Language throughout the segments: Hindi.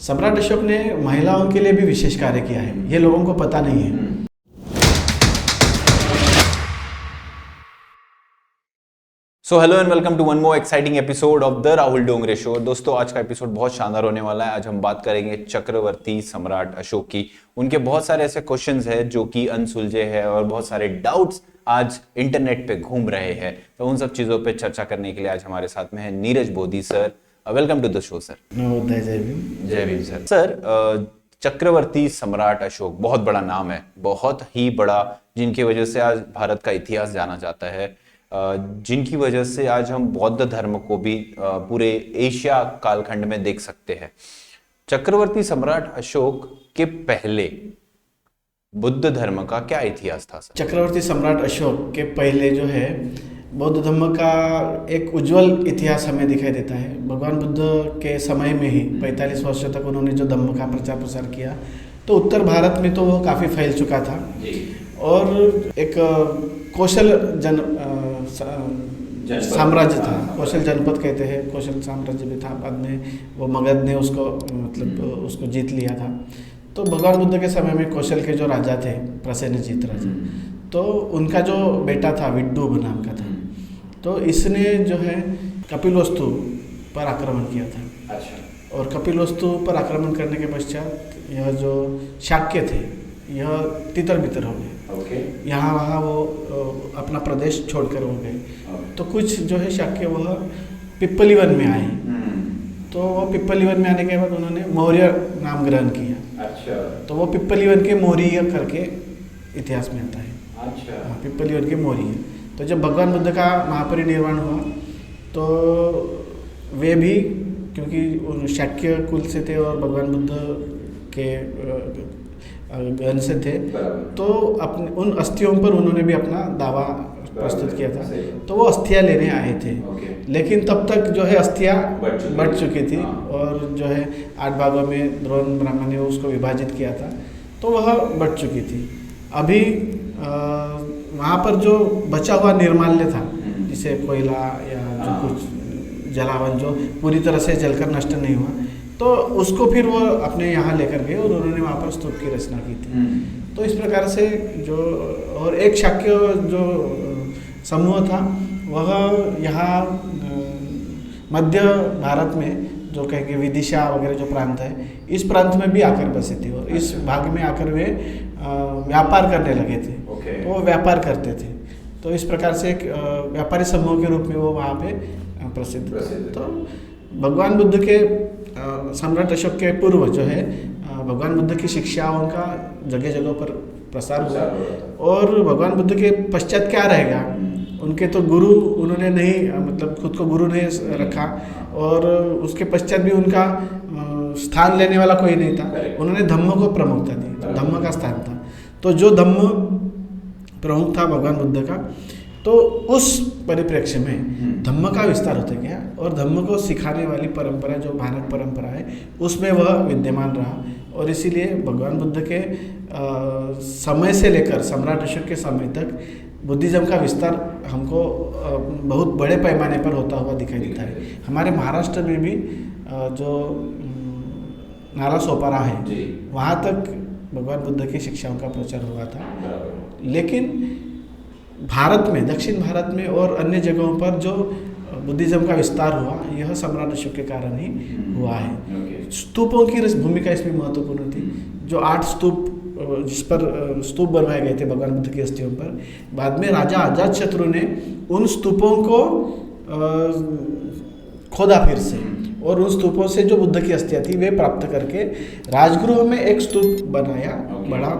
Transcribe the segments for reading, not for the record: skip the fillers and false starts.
सम्राट अशोक ने महिलाओं के लिए भी विशेष कार्य किया है, ये लोगों को पता नहीं है। So hello and welcome to one more exciting episode of the Rahul Dongre show. दोस्तों, आज का एपिसोड बहुत शानदार होने वाला है। आज हम बात करेंगे चक्रवर्ती सम्राट अशोक की। उनके बहुत सारे ऐसे क्वेश्चंस हैं जो कि अनसुलझे हैं और बहुत सारे डाउट्स आज इंटरनेट पे घूम रहे हैं। तो उन सब चीजों पे चर्चा करने के लिए आज हमारे साथ में है Neeraj Bodhi sir. Welcome to the show sir. नमोदय, जय भीम। जय भीम सर। सर, चक्रवर्ती सम्राट अशोक बहुत बड़ा नाम है, बहुत ही बड़ा, जिनकी वजह से आज भारत का इतिहास जाना जाता है, जिनकी वजह से आज हम बौद्ध धर्म को भी पूरे एशिया कालखंड में देख सकते हैं। चक्रवर्ती सम्राट अशोक के पहले बुद्ध धर्म का क्या इतिहास था सर? चक्रवर्ती सम्राट अशोक के पहले जो है बौद्ध धर्म का एक उज्जवल इतिहास हमें दिखाई देता है। भगवान बुद्ध के समय में ही 45 वर्ष तक उन्होंने जो धर्म का प्रचार प्रसार किया, तो उत्तर भारत में तो वो काफ़ी फैल चुका था और एक कौशल साम्राज्य था। कौशल जनपद कहते हैं, कौशल साम्राज्य भी था। बाद में वो मगध ने उसको उसको जीत लिया था। तो भगवान बुद्ध के समय में कौशल के जो राजा थे, प्रसेनजीत राजा, तो उनका जो बेटा था विड्डूब नाम का था, तो इसने जो है कपिलवस्तु पर आक्रमण किया था। अच्छा। और कपिलवस्तु पर आक्रमण करने के पश्चात यह जो शाक्य थे यह तितर बितर हो गए। यहाँ वहाँ वो अपना प्रदेश छोड़कर हो गए। तो कुछ जो है शाक्य वह पिप्पली वन में आए। तो वो पिप्पली वन में आने के बाद उन्होंने मौर्य नाम ग्रहण किया। अच्छा। तो वो पिप्पली वन के मौर्य करके इतिहास में आता है। अच्छा। हाँ, पिप्पली वन के मौर्य। तो जब भगवान बुद्ध का महापरिनिर्वाण हुआ तो वे भी, क्योंकि शाक्य कुल से थे और भगवान बुद्ध के गण से थे, तो अपने उन अस्थियों पर उन्होंने भी अपना दावा प्रस्तुत किया था। तो वो अस्थियाँ लेने आए थे, लेकिन तब तक जो है अस्थियाँ बढ़ चुकी थी और जो है 8 भागों में द्रोण ब्राह्मण ने उसको विभाजित किया था, तो वह बढ़ चुकी थी। अभी वहाँ पर जो बचा हुआ निर्माल्य था, जिसे कोयला या जो कुछ जलावन जो पूरी तरह से जलकर नष्ट नहीं हुआ, तो उसको फिर वो अपने यहाँ लेकर गए और उन्होंने वहाँ पर स्तूप की रचना की थी। तो इस प्रकार से जो, और एक शाक्य जो समूह था वह यहाँ मध्य भारत में जो कहेंगे विदिशा वगैरह जो प्रांत है, इस प्रांत में भी आकर बसे थे और इस भाग में आकर वे व्यापार करने लगे थे। तो वो व्यापार करते थे। तो इस प्रकार से एक व्यापारी समूह के रूप में वो वहाँ पे प्रसिद्ध थे। तो भगवान बुद्ध के सम्राट अशोक के पूर्व जो है भगवान बुद्ध की शिक्षाओं का जगह जगह पर प्रसार हुआ। और भगवान बुद्ध के पश्चात क्या रहेगा, उनके तो गुरु उन्होंने नहीं, मतलब खुद को गुरु नहीं रखा और उसके पश्चात भी उनका स्थान लेने वाला कोई नहीं था। उन्होंने धम्म को प्रमुखता दी, तो धम्म का स्थान था। तो जो धम्म प्रमुख था भगवान बुद्ध का, तो उस परिप्रेक्ष्य में धम्म का विस्तार होता गया और धम्म को सिखाने वाली परंपरा जो भारत परंपरा है उसमें वह विद्यमान रहा। और इसीलिए भगवान बुद्ध के समय से लेकर सम्राट अशोक के समय तक बुद्धिज्म का विस्तार हमको बहुत बड़े पैमाने पर होता हुआ दिखाई देता है। हमारे महाराष्ट्र में भी जो नाला सोपारा है, वहाँ तक भगवान बुद्ध की शिक्षाओं का प्रचार हुआ था। लेकिन भारत में, दक्षिण भारत में और अन्य जगहों पर जो बुद्धिज्म का विस्तार हुआ, यह सम्राट अशोक के कारण ही हुआ है। स्तूपों की भूमिका इसमें महत्वपूर्ण थी। जो 8 स्तूप जिस पर स्तूप बनवाए गए थे भगवान बुद्ध की अस्थियों पर, बाद में राजा अजातशत्रु ने उन स्तूपों को खोदा फिर से और उन स्तूपों से जो बुद्ध की अस्थियाँ थी वे प्राप्त करके राजगृह में एक स्तूप बनाया, बड़ा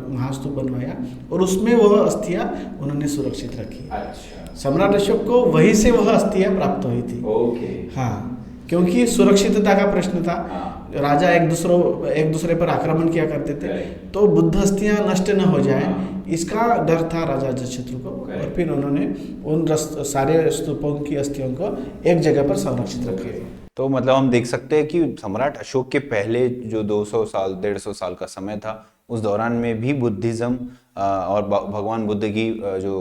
महास्तूप बनवाया और उसमें वह अस्थियाँ उन्होंने सुरक्षित रखी। अच्छा। सम्राट अशोक को वहीं से वह अस्थियाँ प्राप्त हुई थी। हाँ, क्योंकि सुरक्षितता का प्रश्न था। राजा एक दूसरे पर आक्रमण किया करते थे, तो बुद्ध अस्थियाँ नष्ट न हो जाए, इसका डर था राजा अजातशत्रु को। और फिर उन्होंने उन सारे स्तूपों की अस्थियों को एक जगह पर संरक्षित रखा। तो मतलब हम देख सकते हैं कि सम्राट अशोक के पहले जो 200 साल 150 साल का समय था, उस दौरान में भी बुद्धिज्म और भगवान बुद्ध की जो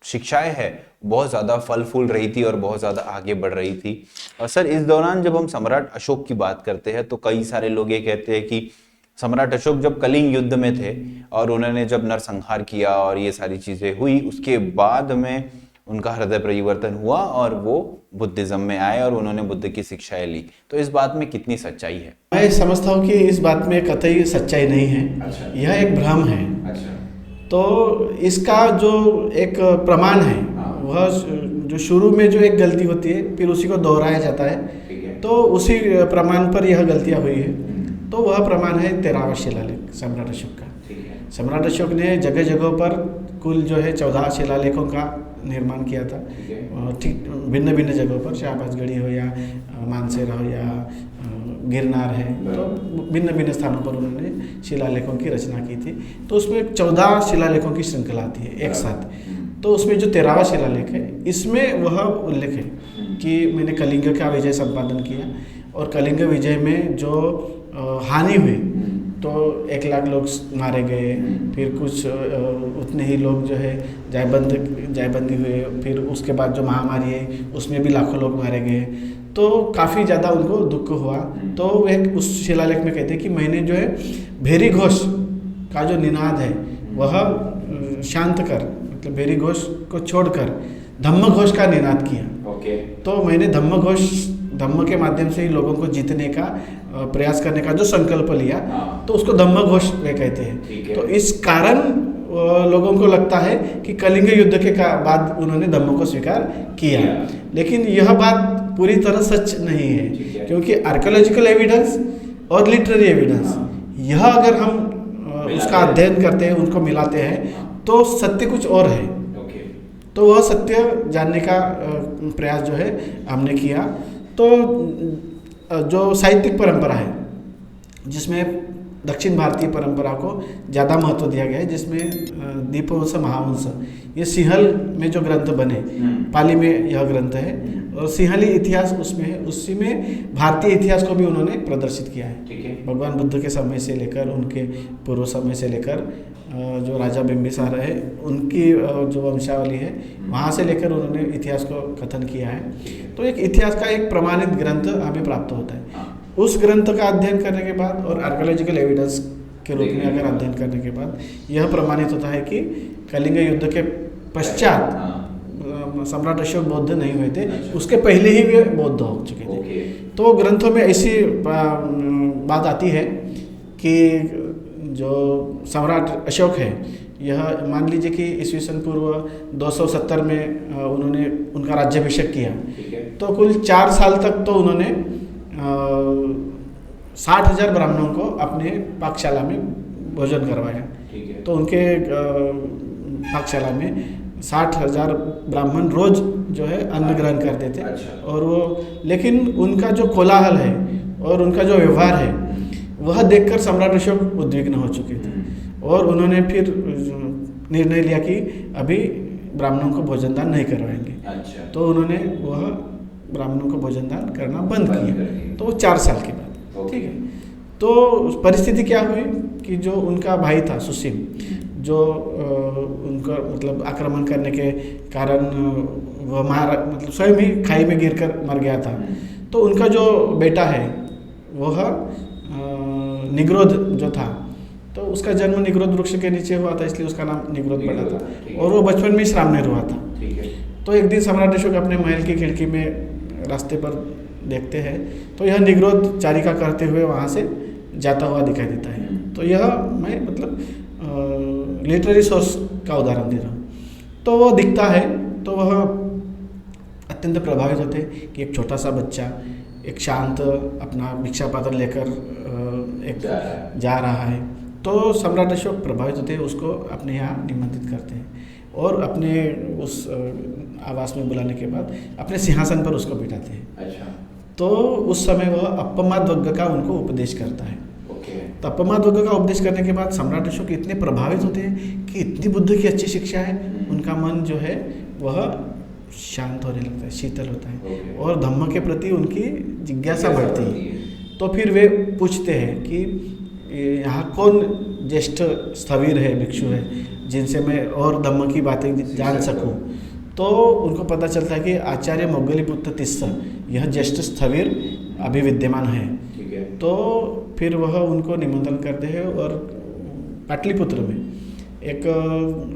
शिक्षाएं है बहुत ज़्यादा फल फूल रही थी और बहुत ज़्यादा आगे बढ़ रही थी। और सर इस दौरान जब हम सम्राट अशोक की बात करते हैं तो कई सारे लोग ये कहते हैं कि सम्राट अशोक जब कलिंग युद्ध में थे और उन्होंने जब नरसंहार किया और ये सारी चीज़ें हुई, उसके बाद में उनका हृदय परिवर्तन हुआ और वो बुद्धिज्म में आए और उन्होंने बुद्ध की शिक्षाएं ली। तो इस बात में कितनी सच्चाई है? मैं समझता हूँ कि इस बात में कतई सच्चाई नहीं है। अच्छा। यह एक भ्रम है। अच्छा। तो इसका जो एक प्रमाण है वह जो शुरू में जो एक गलती होती है फिर उसी को दोहराया जाता है, तो उसी प्रमाण पर यह गलतियाँ हुई है। तो वह प्रमाण है 13वां शिलालेख सम्राट अशोक का। सम्राट अशोक ने जगह जगह पर कुल जो है 14 शिलालेखों का निर्माण किया था, ठीक भिन्न भिन्न जगहों पर, शाहबाजगढ़ी हो या मानसेरा हो या गिरनार है, तो भिन्न भिन्न स्थानों पर उन्होंने शिलालेखों की रचना की थी। तो उसमें 14 शिलालेखों की श्रृंखला आती है एक साथ। तो उसमें जो 13वां शिलालेख है इसमें वह उल्लेख है कि मैंने कलिंग का विजय संपादन किया और कलिंग विजय में जो हानि हुई तो 1 लाख लोग मारे गए, फिर कुछ उतने ही लोग जो है जायबंदी हुए, फिर उसके बाद जो महामारी है उसमें भी लाखों लोग मारे गए, तो काफ़ी ज़्यादा उनको दुख हुआ। तो एक उस शिलालेख में कहते हैं कि मैंने जो है भेरी घोष का जो निनाद है वह शांत कर, मतलब भेरी घोष को छोड़कर धम्म घोष का निनाद किया। तो मैंने धम्म के माध्यम से ही लोगों को जीतने का प्रयास करने का जो संकल्प लिया, तो उसको धम्म घोष वे कहते हैं। तो इस कारण लोगों को लगता है कि कलिंग युद्ध के बाद उन्होंने धम्म को स्वीकार किया, लेकिन यह बात पूरी तरह सच नहीं है, क्योंकि आर्कियोलॉजिकल एविडेंस और लिटरेरी एविडेंस यह अगर हम उसका अध्ययन करते हैं, उनको मिलाते हैं, तो सत्य कुछ और है। तो वह सत्य जानने का प्रयास जो है हमने किया। तो जो साहित्यिक परंपरा है जिसमें दक्षिण भारतीय परंपरा को ज़्यादा महत्व दिया गया है, जिसमें दीपवंश महावंश ये सिंहल में जो ग्रंथ बने, पाली में यह ग्रंथ है और सिंहली इतिहास उसमें है, उसी में भारतीय इतिहास को भी उन्होंने प्रदर्शित किया है। भगवान बुद्ध के समय से लेकर उनके पूर्व समय से लेकर जो राजा बिंबिसार है उनकी जो वंशावली है वहाँ से लेकर उन्होंने इतिहास को कथन किया है। तो एक इतिहास का एक प्रमाणित ग्रंथ हमें प्राप्त होता है। उस ग्रंथ का अध्ययन करने के बाद और आर्कियोलॉजिकल एविडेंस के रूप में अगर अध्ययन करने के बाद यह प्रमाणित होता है कि कलिंग युद्ध के पश्चात सम्राट अशोक बौद्ध नहीं हुए थे, उसके पहले ही वे बौद्ध हो चुके थे। तो ग्रंथों में ऐसी बात आती है कि जो सम्राट अशोक है यह मान लीजिए कि ईस्वी सन पूर्व 270 में उन्होंने उनका राज्याभिषेक किया, तो कुल 4 साल तक तो उन्होंने 60,000 ब्राह्मणों को अपने पाकशाला में भोजन करवाया। तो उनके पाकशाला में 60,000 ब्राह्मण रोज जो है अन्न ग्रहण करते थे। और वो लेकिन उनका जो कोलाहल है और उनका जो व्यवहार है वह देखकर सम्राट अशोक उद्विग्न हो चुके थे और उन्होंने फिर निर्णय लिया कि अभी ब्राह्मणों को भोजन दान नहीं करवाएंगे। तो उन्होंने वह ब्राह्मणों को भोजन दान करना बंद किया। तो वो 4 साल के बाद, ठीक है। तो परिस्थिति क्या हुई कि जो उनका भाई था सुसीम, जो उनका मतलब आक्रमण करने के कारण वह मतलब स्वयं ही खाई में गिरकर मर गया था। तो उनका जो बेटा है वह निग्रोध जो था, तो उसका जन्म निग्रोध वृक्ष के नीचे हुआ था, इसलिए उसका नाम निग्रोध पड़ा था और वो बचपन में श्रामनेर हुआ था। तो एक दिन सम्राट अशोक अपने महल की खिड़की में रास्ते पर देखते हैं तो यह निग्रोध चारिका करते हुए वहाँ से जाता हुआ दिखाई देता है। तो यह मैं मतलब लिटरेरी सोर्स का उदाहरण दे रहा हूँ। तो वो दिखता है तो वह अत्यंत प्रभावित होते हैं कि एक छोटा सा बच्चा एक शांत अपना भिक्षा पात्र लेकर एक जा रहा है। तो सम्राट अशोक प्रभावित होते हैं, उसको अपने यहाँ निमंत्रित करते हैं और अपने उस आवास में बुलाने के बाद अपने सिंहासन पर उसको बिठाते हैं। तो उस समय वह अप्पमाद्वग्ग का उनको उपदेश करता है। तो अप्पमाद्वग्ग का उपदेश करने के बाद सम्राट अशोक इतने प्रभावित होते हैं कि इतनी बुद्ध की अच्छी शिक्षा है, उनका मन जो है वह शांत होने लगता है, शीतल होता है और धम्म के प्रति उनकी जिज्ञासा बढ़ती है। तो फिर वे पूछते हैं कि यहाँ कौन ज्येष्ठ स्थविर है, भिक्षु है जिनसे मैं और धम्म की बातें जान सकूं, तो उनको पता चलता है कि आचार्य मोगलीपुत्र तिस्सा यह ज्येष्ठ स्थविर अभी विद्यमान है। ठीक है। तो फिर वह उनको निमंत्रण करते हैं और पाटलिपुत्र में एक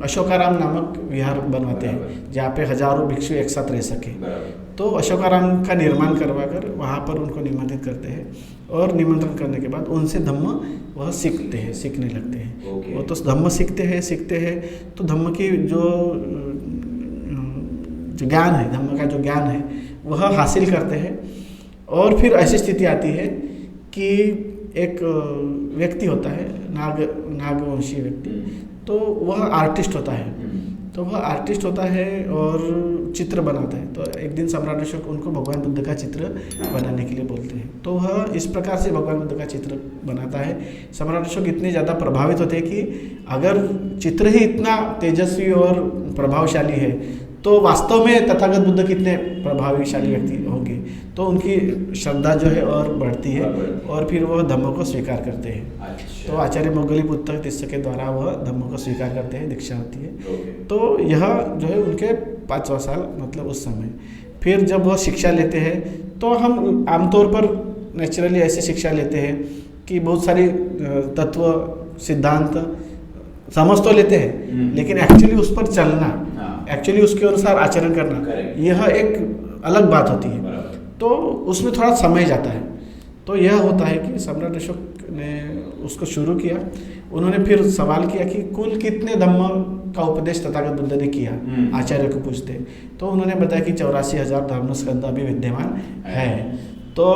अशोकाराम नामक विहार बनवाते हैं जहाँ पे हजारों भिक्षु एक साथ रह सके। तो अशोकाराम का निर्माण करवाकर वहाँ पर उनको निमंत्रित करते हैं और निमंत्रण करने के बाद उनसे धम्म वह सीखने लगते हैं। वो तो धम्म सीखते हैं तो धम्म की जो ज्ञान है, धम्म का जो ज्ञान है वह हासिल करते हैं। और फिर ऐसी स्थिति आती है कि एक व्यक्ति होता है नागवंशी व्यक्ति, तो वह आर्टिस्ट होता है और चित्र बनाता है। तो एक दिन सम्राट अशोक उनको भगवान बुद्ध का चित्र बनाने के लिए बोलते हैं, तो वह इस प्रकार से भगवान बुद्ध का चित्र बनाता है। सम्राट अशोक इतने ज़्यादा प्रभावित होते हैं कि अगर चित्र ही इतना तेजस्वी और प्रभावशाली है तो वास्तव में तथागत बुद्ध कितने प्रभावशाली व्यक्ति होंगे। तो उनकी श्रद्धा जो है और बढ़ती है और फिर वह धम्म को स्वीकार करते हैं। अच्छा। तो आचार्य मोगलीपुत्र तिस्सा के द्वारा वह धम्म को स्वीकार करते हैं, दीक्षा होती है। तो यह जो है उनके 5वां साल मतलब उस समय। फिर जब वह शिक्षा लेते हैं तो हम आमतौर पर नेचुरली ऐसे शिक्षा लेते हैं कि बहुत सारी तत्व सिद्धांत समझ तो लेते हैं, लेकिन एक्चुअली उस पर चलना, एक्चुअली उसके अनुसार आचरण करना, यह एक अलग बात होती है। तो उसमें थोड़ा समय जाता है। तो यह होता है कि सम्राट अशोक ने उसको शुरू किया। उन्होंने फिर सवाल किया कि कुल कितने धम्म का उपदेश तथागत बुद्ध ने किया, आचार्य को पूछते। तो उन्होंने बताया कि 84,000 धर्मस्कंद अभी विद्यमान है। तो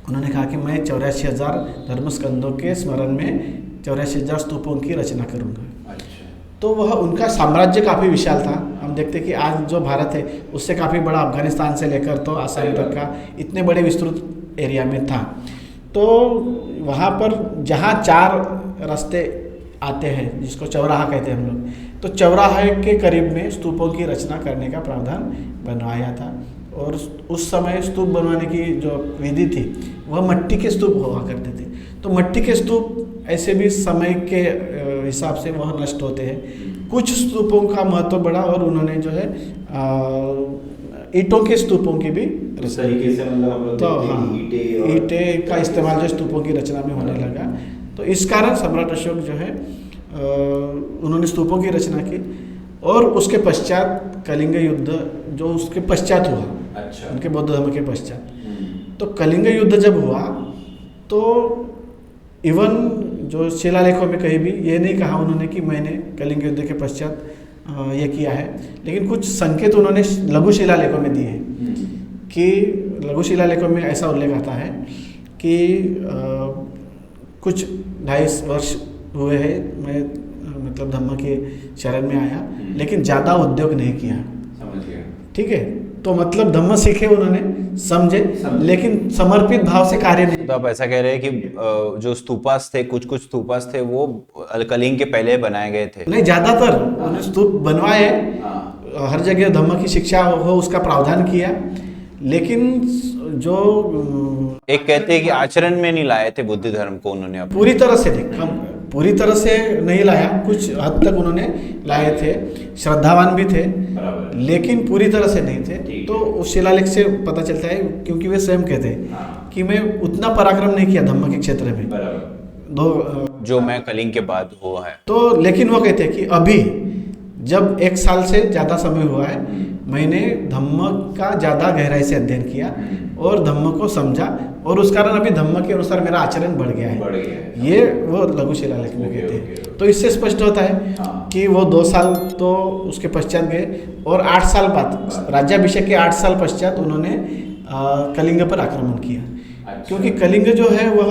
उन्होंने कहा कि मैं 84,000 धर्मस्कंदों के स्मरण में 84,000 स्तूपों की रचना करूँगा। तो वह उनका साम्राज्य काफ़ी विशाल था। हम देखते कि आज जो भारत है उससे काफ़ी बड़ा, अफगानिस्तान से लेकर तो आसाम तक का इतने बड़े विस्तृत एरिया में था। तो वहाँ पर जहाँ 4 रास्ते आते हैं जिसको चौराहा कहते हैं हम लोग, तो चौराहे के करीब में स्तूपों की रचना करने का प्रावधान बनवाया था। और उस समय स्तूप बनवाने की जो विधि थी वह मिट्टी के स्तूप हुआ करते थे। तो मिट्टी के स्तूप ऐसे भी समय के हिसाब से वह नष्ट होते हैं। कुछ स्तूपों का महत्व बढ़ा और उन्होंने जो है ईंटों के स्तूपों की भी रचना की। तो हाँ, ईंटें का इस्तेमाल जो स्तूपों की रचना में होने लगा। तो इस कारण सम्राट अशोक जो है उन्होंने स्तूपों की रचना की। और उसके पश्चात कलिंग युद्ध जो उसके पश्चात हुआ, अच्छा, उनके बौद्ध धर्म के पश्चात, तो कलिंग युद्ध जब हुआ तो इवन जो शिलालेखों में कहीं भी ये नहीं कहा उन्होंने कि मैंने कलिंग युद्ध के पश्चात ये किया है, लेकिन कुछ संकेत उन्होंने लघु शिलालेखों में दिए हैं। कि लघु शिलालेखों में ऐसा उल्लेख आता है कि कुछ 2.5 वर्ष हुए हैं मैं मतलब धम्म के शरण में आया, लेकिन ज़्यादा उद्योग नहीं किया। समझ गया। ठीक है, तो मतलब धम्म सीखे उन्होंने, समझे, लेकिन समर्पित भाव से कार्य नहीं। तो आप ऐसा कह रहे हैं कि जो स्तूपास थे, कुछ स्तूपास थे वो कलिंग के पहले बनाए गए थे? नहीं, ज्यादातर उन्होंने स्तूप बनवाए, हर जगह धम्म की शिक्षा हो उसका प्रावधान किया, लेकिन जो एक कहते हैं कि आचरण में नहीं लाए थे बुद्ध धर्म को उन्होंने पूरी तरह से पूरी तरह से नहीं लाया, कुछ हद तक उन्होंने लाए थे, श्रद्धावान भी थे, लेकिन पूरी तरह से नहीं थे। तो उस शिलालेख से पता चलता है, क्योंकि वे स्वयं कहते हैं कि मैं उतना पराक्रम नहीं किया धम्म के क्षेत्र में जो मैं कलिंग के बाद हुआ है। तो लेकिन वो कहते हैं कि अभी जब 1 साल से ज़्यादा समय हुआ है, मैंने धम्म का ज़्यादा गहराई से अध्ययन किया और धम्म को समझा, और उस कारण अभी धम्म के अनुसार मेरा आचरण बढ़ गया है। ये वो लघु शिलालेख में कहते हैं। तो इससे स्पष्ट होता है कि वो 2 साल तो उसके पश्चात गए, और 8 साल बाद राज्याभिषेक के 8 साल पश्चात उन्होंने कलिंग पर आक्रमण किया। क्योंकि कलिंग जो है वह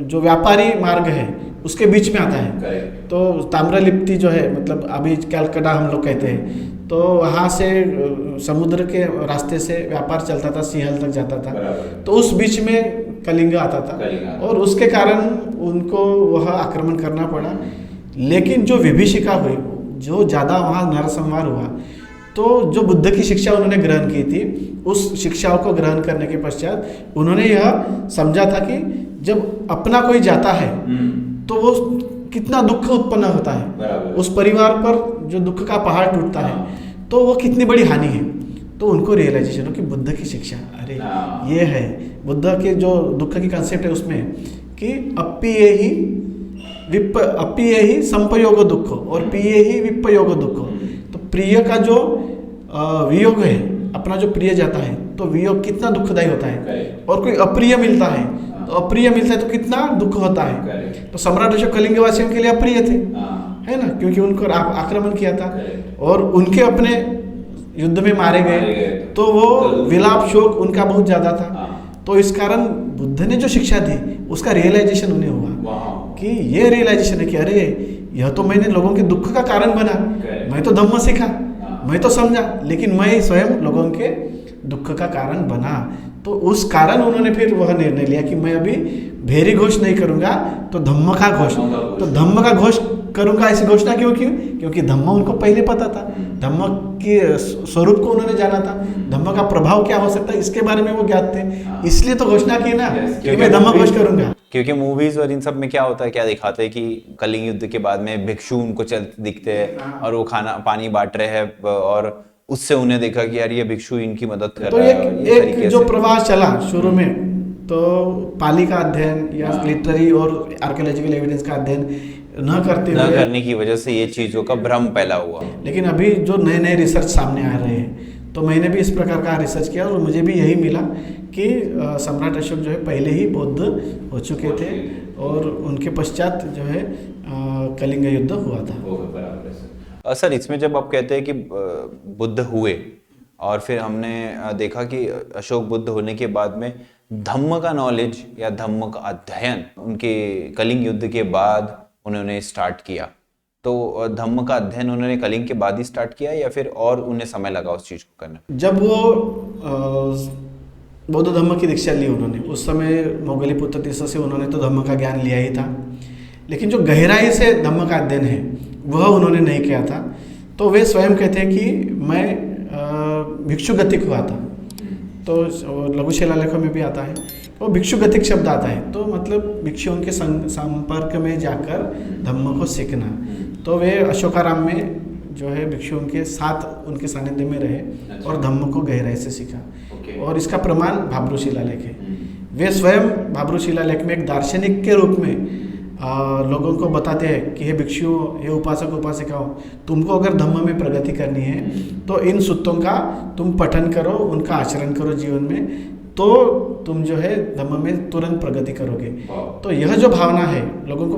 जो व्यापारी मार्ग है उसके बीच में आता है। तो ताम्रलिप्ति जो है, मतलब अभी कैलकाटा हम लोग कहते हैं, तो वहाँ से समुद्र के रास्ते से व्यापार चलता था, सिंहल तक जाता था। तो उस बीच में कलिंग आता था और उसके कारण उनको वह आक्रमण करना पड़ा। लेकिन जो विभीषिका हुई, जो ज़्यादा वहाँ नरसंहार हुआ, तो जो बुद्ध की शिक्षा उन्होंने ग्रहण की थी, उस शिक्षाओं को ग्रहण करने के पश्चात उन्होंने यह समझा था कि जब अपना कोई जाता है तो वो कितना दुख उत्पन्न होता है, बराबर। उस परिवार पर जो दुख का पहाड़ टूटता है, तो वो कितनी बड़ी हानि है। तो उनको रियलाइजेशन हो कि बुद्ध की शिक्षा, अरे ये है बुद्ध के जो दुख की कंसेप्ट है उसमें कि अप्पिये ही संपयोग दुख और पिये ही विपयोग दुख। तो प्रिय का जो वियोग है, अपना जो प्रिय जाता है तो वियोग कितना दुखदायी होता है, और कोई अप्रिय मिलता है तो अप्रिय मिलता है तो कितना दुख होता है। तो सम्राट अशोक कलिंग वासियों के लिए अप्रिय थे, है ना, क्योंकि उनको आक्रमण किया था और उनके अपने युद्ध में मारे गए, तो वो विलाप शोक उनका बहुत ज्यादा था। तो इस कारण बुद्ध ने जो शिक्षा दी उसका रियलाइजेशन उन्हें हुआ कि ये रियलाइजेशन है कि अरे यह तो मैंने लोगों के दुख का कारण बना, मैं तो धम्म सीखा, मैं तो समझा, लेकिन मैं स्वयं लोगों के दुख का कारण बना। तो उस कारण उन्होंने फिर वह निर्णय लिया कि मैं अभी भेरी घोष नहीं करूंगा, तो धम्म का घोष, तो धम्म का घोष करूंगा। ऐसी घोषणा क्यों की? क्योंकि धम्म उनको पहले पता था, धम्म के स्वरूप को उन्होंने जाना था, धम्म का प्रभाव क्या हो सकता है इसके बारे में वो ज्ञात थे, इसलिए तो घोषणा की ना कि मैं धम्म घोष करूंगा। क्योंकि मूवीज और इन सब में क्या होता है, क्या दिखाते हैं कि कलिंग युद्ध के बाद में भिक्षु उनको चलते दिखते हैं और वो खाना पानी बांट रहे हैं, और उससे उन्हें देखा कि यार ये भिक्षु इनकी मदद कर तो रहा है। एक जो प्रवास चला शुरू में, तो पाली का अध्ययन या लिटरेरी और आर्कियोलॉजिकल एविडेंस का अध्ययन न करने की वजह से ये चीजों का भ्रम फैला हुआ। लेकिन अभी जो नए नए रिसर्च सामने आ रहे हैं, तो मैंने भी इस प्रकार का रिसर्च किया और मुझे भी यही मिला कि सम्राट अशोक जो है पहले ही बौद्ध हो चुके थे और उनके पश्चात जो है कलिंग युद्ध हुआ था। सर, इसमें जब आप कहते हैं कि बुद्ध हुए और फिर हमने देखा कि अशोक बुद्ध होने के बाद में धम्म का नॉलेज या धम्म का अध्ययन उनके कलिंग युद्ध के बाद उन्होंने स्टार्ट किया, तो धम्म का अध्ययन उन्होंने कलिंग के बाद ही स्टार्ट किया या फिर और उन्हें समय लगा उस चीज को करने? जब वो बौद्ध धम्म की दीक्षा ली उन्होंने, उस समय मोगली पुत्र तीसरा से उन्होंने तो धम्म का ज्ञान लिया ही था, लेकिन जो गहराई से धम्म का अध्ययन है वह उन्होंने नहीं किया था। तो वे स्वयं कहते हैं कि मैं भिक्षु गतिक हुआ था, तो लघु शिलालेखों में भी आता है, वो भिक्षु गतिक शब्द आता है, तो मतलब भिक्षुओं के संपर्क में जाकर धम्म को सीखना। तो वे अशोकाराम में जो है भिक्षुओं के साथ उनके सानिध्य में रहे और धम्म को गहराई से सीखा। और इसका प्रमाण भाब्रू शिलालेख है। वे स्वयं भाब्रू शिलालेख में एक दार्शनिक के रूप में लोगों को बताते हैं कि हे भिक्षुओं, हे उपासक उपासिकाओं, तुमको अगर धम्म में प्रगति करनी है तो इन सूत्रों का तुम पठन करो, उनका आचरण करो जीवन में, तो तुम जो है धम्म में तुरंत प्रगति करोगे। तो यह जो भावना है लोगों को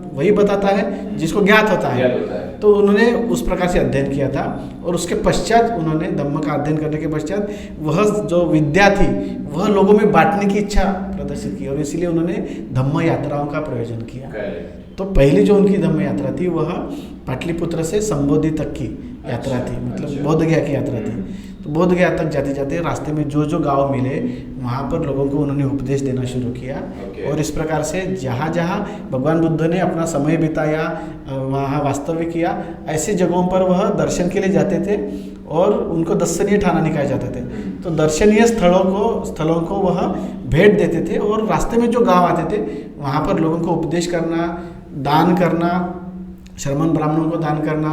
वही बताता है जिसको ज्ञात होता है। तो उन्होंने उस प्रकार से अध्ययन किया था और उसके पश्चात उन्होंने धम्म का अध्ययन करने के पश्चात वह जो विद्या थी वह लोगों में बांटने की इच्छा प्रदर्शित की और इसीलिए उन्होंने धम्म यात्राओं का प्रयोजन किया। तो पहली जो उनकी धम्म यात्रा थी वह पाटलिपुत्र से संबोधि तक की यात्रा थी, मतलब बोध गया की यात्रा थी। तो बोध गया तक जाते जाते रास्ते में जो जो गांव मिले वहाँ पर लोगों को उन्होंने उपदेश देना शुरू किया। और इस प्रकार से जहाँ जहाँ भगवान बुद्ध ने अपना समय बिताया, वहाँ वास्तव्य किया, ऐसी जगहों पर वह दर्शन के लिए जाते थे और उनको दर्शनीय ठाना निकाले जाते थे। तो दर्शनीय स्थलों को वह भेंट देते थे और रास्ते में जो गाँव आते थे वहाँ पर लोगों को उपदेश करना, दान करना, श्रमण ब्राह्मणों को दान करना,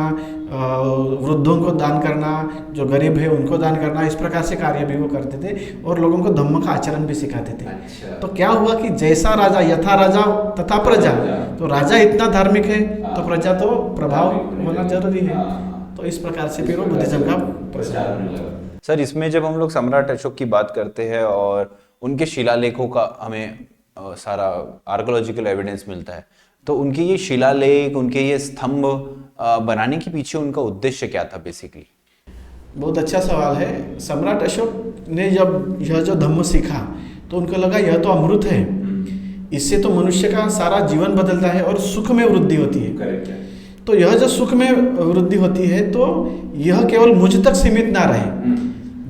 वृद्धों को दान करना, जो गरीब है उनको दान करना, इस प्रकार से कार्य भी वो करते थे और लोगों को धम्म का आचरण भी सिखाते थे। तो क्या हुआ कि जैसा राजा यथा राजा तथा प्रजा, तो राजा इतना धार्मिक है तो प्रजा तो प्रभाव होना जरूरी है। तो इस प्रकार से फिर वो बुद्धिज्म का प्रसार। सर, इसमें जब हम लोग सम्राट अशोक की बात करते हैं और उनके शिलालेखों का हमें सारा आर्कियोलॉजिकल एविडेंस मिलता है, तो उनके ये शिलालेख, उनके ये स्तंभ बनाने के पीछे उनका उद्देश्य क्या था बेसिकली? बहुत अच्छा सवाल है। सम्राट अशोक ने जब यह जो धम्म सीखा तो उनको लगा यह तो अमृत है, इससे तो मनुष्य का सारा जीवन बदलता है और सुख में वृद्धि होती है। तो यह जो सुख में वृद्धि होती है तो यह केवल मुझ तक सीमित ना रहे,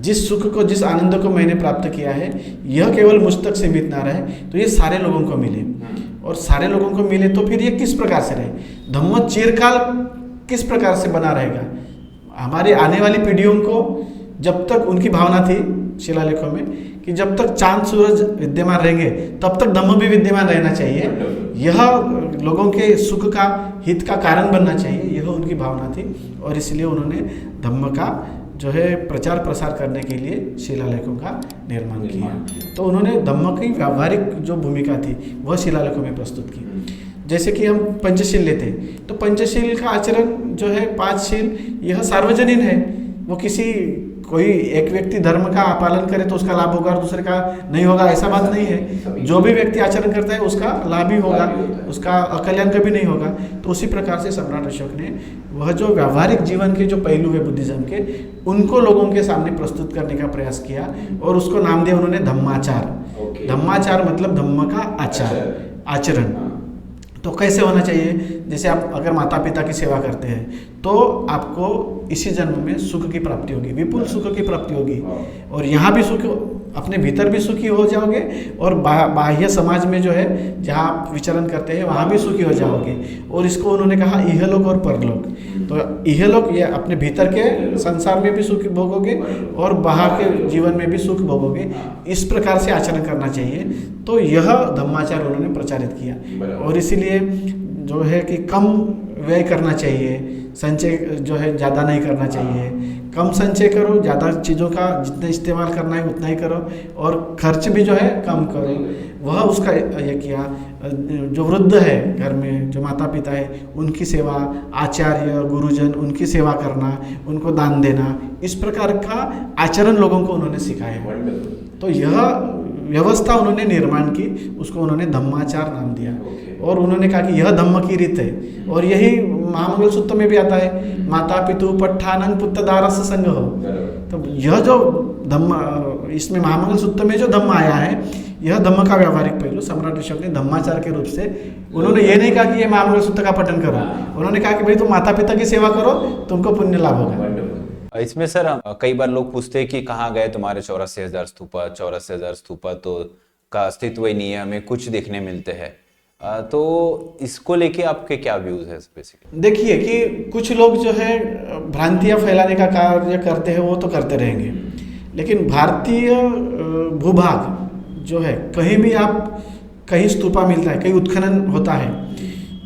जिस सुख को, जिस आनंद को मैंने प्राप्त किया है यह केवल मुझ तक सीमित ना रहे, तो ये सारे लोगों को मिले। और सारे लोगों को मिले तो फिर ये किस प्रकार से रहे, धम्म चिरकाल किस प्रकार से बना रहेगा। हमारी आने वाली पीढ़ियों को जब तक उनकी भावना थी शिलालेखों में कि जब तक चांद सूरज विद्यमान रहेंगे तब तक धम्म भी विद्यमान रहना चाहिए। यह लोगों के सुख का, हित का कारण बनना चाहिए, यह उनकी भावना थी। और इसलिए उन्होंने धम्म का जो है प्रचार प्रसार करने के लिए शिलालेखों का निर्माण किया। तो उन्होंने धम्म की व्यावहारिक जो भूमिका थी वह शिलालेखों में प्रस्तुत की। जैसे कि हम पंचशील लेते हैं तो पंचशील का आचरण जो है, 5 शील, यह सार्वजनीन है। वो किसी कोई एक व्यक्ति धर्म का पालन करे तो उसका लाभ होगा और दूसरे का नहीं होगा, ऐसा बात नहीं है। जो भी व्यक्ति आचरण करता है उसका लाभ ही होगा, उसका अकल्याण कभी नहीं होगा। तो उसी प्रकार से सम्राट अशोक ने वह जो व्यावहारिक जीवन के जो पहलू है बुद्धिज्म के, उनको लोगों के सामने प्रस्तुत करने का प्रयास किया और उसको नाम दिया उन्होंने धम्माचार। धम्माचार मतलब धम्म का आचार, आचरण। तो कैसे होना चाहिए? जैसे आप अगर माता पिता की सेवा करते हैं तो आपको इसी जन्म में सुख की प्राप्ति होगी, विपुल सुख की प्राप्ति होगी। और यहाँ भी सुख, अपने भीतर भी सुखी हो जाओगे और बाह्य समाज में जो है जहाँ आप विचरण करते हैं वहाँ भी सुखी हो जाओगे। और इसको उन्होंने कहा इहलोक और परलोक। तो इहलोक ये अपने भीतर के संसार में भी सुख भोगोगे और बाहर के जीवन में भी सुख भोगोगे। इस प्रकार से आचरण करना चाहिए। तो यह धम्माचार उन्होंने प्रचारित किया। और इसीलिए जो है कि कम व्यय करना चाहिए, संचय जो है ज़्यादा नहीं करना चाहिए। कम संचय करो, ज़्यादा चीज़ों का जितना इस्तेमाल करना है उतना ही करो, और खर्च भी जो है कम करो। वह उसका ये किया। जो वृद्ध है घर में, जो माता पिता है, उनकी सेवा, आचार्य गुरुजन उनकी सेवा करना, उनको दान देना, इस प्रकार का आचरण लोगों को उन्होंने सिखाया। तो यह व्यवस्था उन्होंने निर्माण की, उसको उन्होंने धम्माचार नाम दिया। और उन्होंने कहा कि यह धम्म की रीत है। और यही महामंगल सूत्र में भी आता है, माता पितु पट्ठानंग पुत्रदारस संग हो। तो यह जो धम्म, इसमें महामंगल सूत्र में जो धम्म आया है, यह धम्म का व्यावहारिक पहलू सम्राट अशोक ने धम्माचार के रूप से, उन्होंने ये नहीं कहा कि ये महामंगल सूत्र का पठन करो, उन्होंने कहा कि भाई तुम माता पिता की सेवा करो, तुमको पुण्य लाभ होगा। इसमें सर कई बार लोग पूछते हैं कि कहाँ गए तुम्हारे 84,000 स्तूपा, 84,000 स्तूपा तो का अस्तित्व ही नहीं है, हमें कुछ देखने मिलते हैं। तो इसको लेके आपके क्या व्यूज है बेसिकली? देखिए कि कुछ लोग जो है भ्रांतियां फैलाने का कार्य करते हैं, वो तो करते रहेंगे। लेकिन भारतीय भूभाग जो है, कहीं भी आप, कहीं स्तूपा मिलता है, कहीं उत्खनन होता है,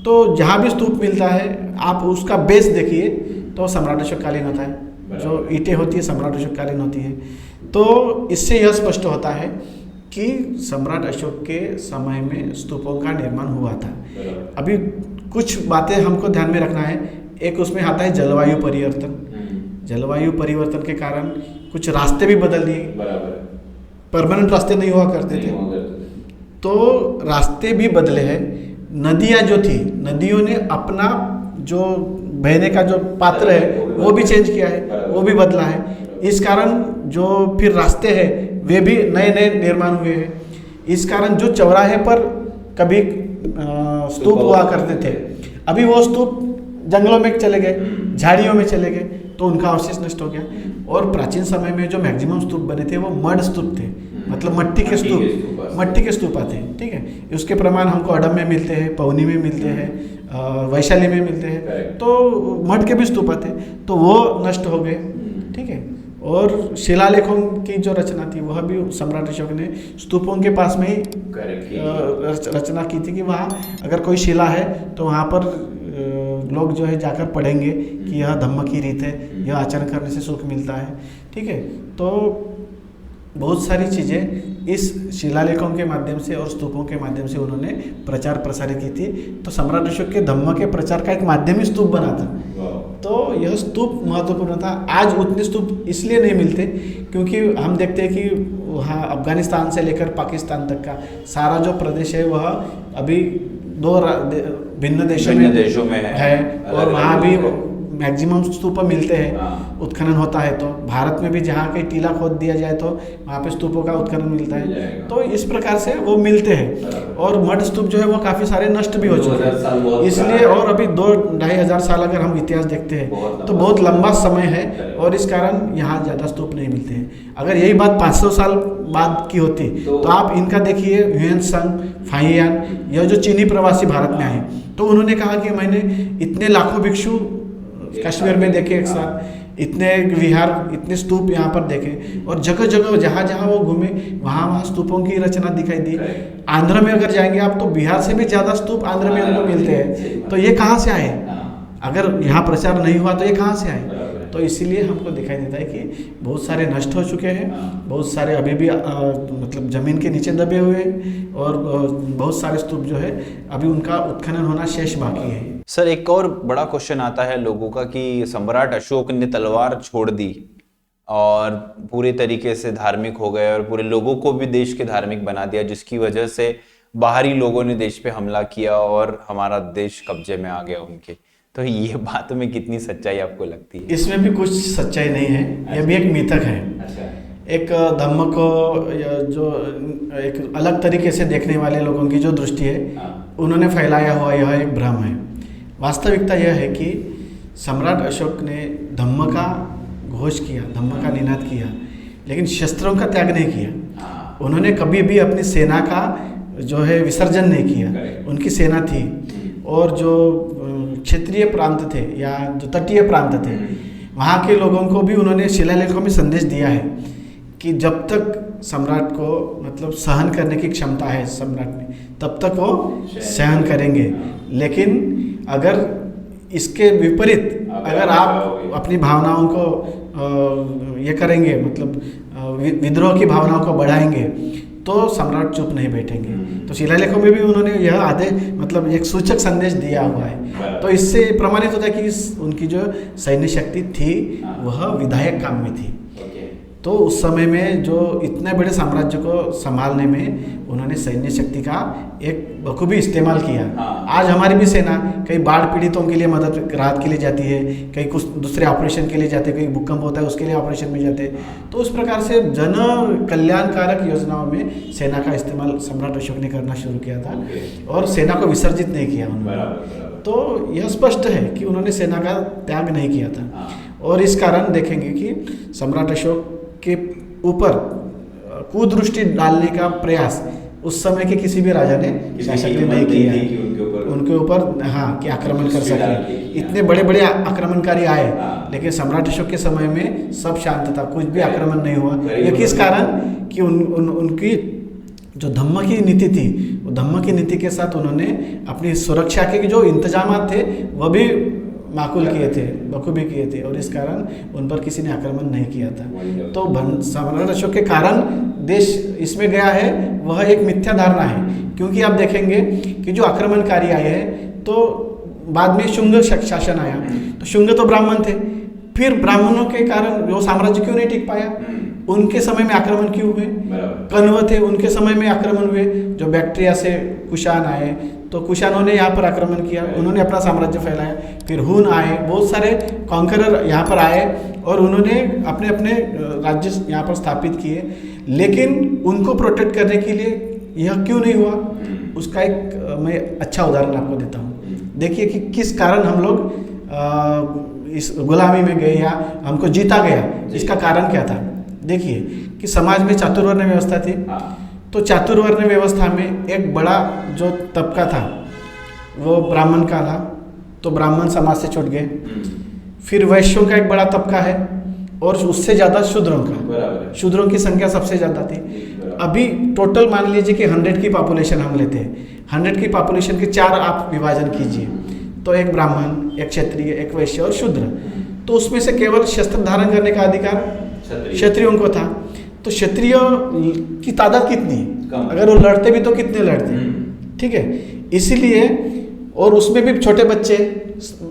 तो जहाँ भी स्तूप मिलता है आप उसका बेस देखिए तो सम्राट अशोक कालीन होता है। जो ईंटें होती है सम्राट अशोक कालीन होती है। तो इससे यह स्पष्ट होता है कि सम्राट अशोक के समय में स्तूपों का निर्माण हुआ था। अभी कुछ बातें हमको ध्यान में रखना है। एक उसमें आता है जलवायु परिवर्तन। जलवायु परिवर्तन के कारण कुछ रास्ते भी बदल दिए, परमानेंट रास्ते नहीं हुआ करते थे, तो रास्ते भी बदले हैं। नदियाँ जो थी, नदियों ने अपना जो बहने का जो पात्र है वो भी चेंज किया है, वो भी बदला है। इस कारण जो फिर रास्ते हैं वे भी नए नए निर्माण हुए हैं। इस कारण जो चौराहे पर कभी स्तूप हुआ करते थे, अभी वो स्तूप जंगलों में चले गए, झाड़ियों में चले गए, तो उनका अवशेष नष्ट हो गया। और प्राचीन समय में जो मैक्सिमम स्तूप बने थे वो मड स्तूप थे, मतलब मट्टी के स्तूप थे। ठीक है, उसके प्रमाण हमको अडम में मिलते हैं, पवनी में मिलते हैं, वैशाली में मिलते हैं। तो मठ के भी स्तूप थे, तो वो नष्ट हो गए। ठीक है, और शिलालेखों की जो रचना थी वह भी सम्राट अशोक ने स्तूपों के पास में ही रचना की थी कि वहाँ अगर कोई शिला है तो वहाँ पर लोग जो है जाकर पढ़ेंगे कि यह धम्म की रीत है, यह आचरण करने से सुख मिलता है। ठीक है, तो बहुत सारी चीज़ें इस शिलालेखों के माध्यम से और स्तूपों के माध्यम से उन्होंने प्रचार प्रसारित की थी। तो सम्राट अशोक के धम्म के प्रचार का एक माध्यम ही स्तूप बना था। तो यह स्तूप महत्वपूर्ण था। आज उतने स्तूप इसलिए नहीं मिलते क्योंकि हम देखते हैं कि वहाँ अफगानिस्तान से लेकर पाकिस्तान तक का सारा जो प्रदेश है वह अभी दो भिन्न देशों में है और वहाँ भी मैक्सिमम स्तूप मिलते हैं। उत्खनन होता है तो भारत में भी जहाँ कहीं टीला खोद दिया जाए तो वहाँ पे स्तूपों का उत्खनन मिलता है। तो इस प्रकार से वो मिलते हैं। और मठ स्तूप जो है वो काफ़ी सारे नष्ट भी हो चुके हैं इसलिए। और अभी 2-2.5 हज़ार साल अगर हम इतिहास देखते हैं तो बहुत लंबा समय है और इस कारण यहाँ ज़्यादा स्तूप नहीं मिलते हैं। अगर यही बात 500 साल बाद की होती तो आप इनका देखिए, ह्यूएन सांग, फाहियान, यह जो चीनी प्रवासी भारत में आए तो उन्होंने कहा कि मैंने इतने लाखों भिक्षु कश्मीर में देखे एक साथ, इतने विहार, इतने स्तूप यहाँ पर देखे, और जगह जगह जहाँ जहाँ वो घूमे वहाँ वहाँ स्तूपों की रचना दिखाई दी। आंध्र में अगर जाएंगे आप तो बिहार से भी ज़्यादा स्तूप आंध्र में हमको मिलते हैं। तो ये कहाँ से आए? अगर यहाँ प्रचार नहीं हुआ तो ये कहाँ से आए? तो इसीलिए हमको दिखाई देता है कि बहुत सारे नष्ट हो चुके हैं, बहुत सारे अभी भी मतलब ज़मीन के नीचे दबे हुए हैं, और बहुत सारे स्तूप जो है अभी उनका उत्खनन होना शेष बाकी है। सर, एक और बड़ा क्वेश्चन आता है लोगों का कि सम्राट अशोक ने तलवार छोड़ दी और पूरे तरीके से धार्मिक हो गए और पूरे लोगों को भी देश के धार्मिक बना दिया, जिसकी वजह से बाहरी लोगों ने देश पे हमला किया और हमारा देश कब्जे में आ गया उनके। तो ये बात में कितनी सच्चाई आपको लगती है? इसमें भी कुछ सच्चाई नहीं है, यह भी एक मिथक है। एक धम्म को जो एक अलग तरीके से देखने वाले लोगों की जो दृष्टि है उन्होंने फैलाया हुआ यह एक भ्रम है। वास्तविकता यह है कि सम्राट अशोक ने धम्म का घोष किया, धम्म का निनाद किया, लेकिन शस्त्रों का त्याग नहीं किया। उन्होंने कभी भी अपनी सेना का जो है विसर्जन नहीं किया। उनकी सेना थी, और जो क्षेत्रीय प्रांत थे या जो तटीय प्रांत थे वहाँ के लोगों को भी उन्होंने शिलालेखों में संदेश दिया है कि जब तक सम्राट को मतलब सहन करने की क्षमता है सम्राट में, तब तक वो सहन करेंगे। लेकिन अगर इसके विपरीत अगर आप अपनी भावनाओं को ये करेंगे, मतलब विद्रोह की भावनाओं को बढ़ाएंगे, तो सम्राट चुप नहीं बैठेंगे। तो शिलालेखों में भी उन्होंने यह आदेश मतलब एक सूचक संदेश दिया हुआ है। तो इससे प्रमाणित होता है कि उनकी जो सैन्य शक्ति थी वह विधायक काम में थी। तो उस समय में जो इतने बड़े साम्राज्य को संभालने में उन्होंने सैन्य शक्ति का एक बखूबी इस्तेमाल किया। आज हमारी भी सेना कई बाढ़ पीड़ितों के लिए मदद राहत के लिए जाती है, कई कुछ दूसरे ऑपरेशन के लिए जाते हैं, कई भूकंप होता है उसके लिए ऑपरेशन में जाते हैं। तो उस प्रकार से जन कल्याणकारक योजनाओं में सेना का इस्तेमाल सम्राट अशोक ने करना शुरू किया था, और सेना को विसर्जित नहीं किया उन्होंने। तो यह स्पष्ट है कि उन्होंने सेना का त्याग नहीं किया था, और इस कारण देखेंगे कि सम्राट अशोक के ऊपर कुदृष्टि डालने का प्रयास उस समय के किसी भी राजा ने, शासक ने नहीं किया उनके ऊपर हाँ कि आक्रमण कर सके। इतने बड़े बड़े आक्रमणकारी आए, लेकिन सम्राट अशोक के समय में सब शांत था, कुछ भी आक्रमण नहीं हुआ। ये किस कारण कि उनकी जो धम्म की नीति थी, वो धम्म की नीति के साथ उन्होंने अपनी सुरक्षा के जो इंतजाम थे वह भी माकूल किए थे, बखूबी किए थे, और इस कारण उन पर किसी ने आक्रमण नहीं किया था। तो सम्राट अशोक के कारण देश इसमें गया है वह एक मिथ्या धारणा है। क्योंकि आप देखेंगे कि जो आक्रमणकारी आए हैं तो बाद में शुंग शासन आया, तो शुंग तो ब्राह्मण थे, फिर ब्राह्मणों के कारण वो साम्राज्य क्यों नहीं टिक पाया? उनके समय में आक्रमण क्यों हुए? कण्व थे, उनके समय में आक्रमण हुए। जो बैक्ट्रिया से कुषाण आए, तो कुषाणों ने यहाँ पर आक्रमण किया, उन्होंने अपना साम्राज्य फैलाया। फिर हुन आए, बहुत सारे कॉन्करर यहाँ पर आए और उन्होंने अपने अपने राज्य यहाँ पर स्थापित किए। लेकिन उनको प्रोटेक्ट करने के लिए यह क्यों नहीं हुआ? उसका एक मैं अच्छा उदाहरण आपको देता हूँ। देखिए कि किस कारण हम लोग इस गुलामी में गए या हमको जीता गया, इसका कारण क्या था? देखिए कि समाज में चातुर्वर्ण व्यवस्था थी, तो चातुर्वर्ण व्यवस्था में एक बड़ा जो तबका था वो ब्राह्मण का था, तो ब्राह्मण समाज से छूट गए। फिर वैश्यों का एक बड़ा तबका है और उससे ज़्यादा शूद्रों का, शूद्रों की संख्या सबसे ज़्यादा थी। अभी टोटल मान लीजिए कि 100 की पॉपुलेशन हम लेते हैं, 100 की पॉपुलेशन के 4 आप विभाजन कीजिए, तो एक ब्राह्मण, एक क्षत्रिय, एक वैश्य और शूद्र। तो उसमें से केवल शस्त्र धारण करने का अधिकार क्षत्रियों को था। तो क्षत्रिय की तादाद कितनी है? अगर वो लड़ते भी तो कितने लड़ते? ठीक है, इसीलिए, और उसमें भी छोटे बच्चे,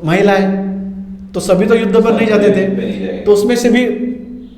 महिलाएं, तो सभी तो युद्ध पर नहीं जाते थे। तो उसमें से भी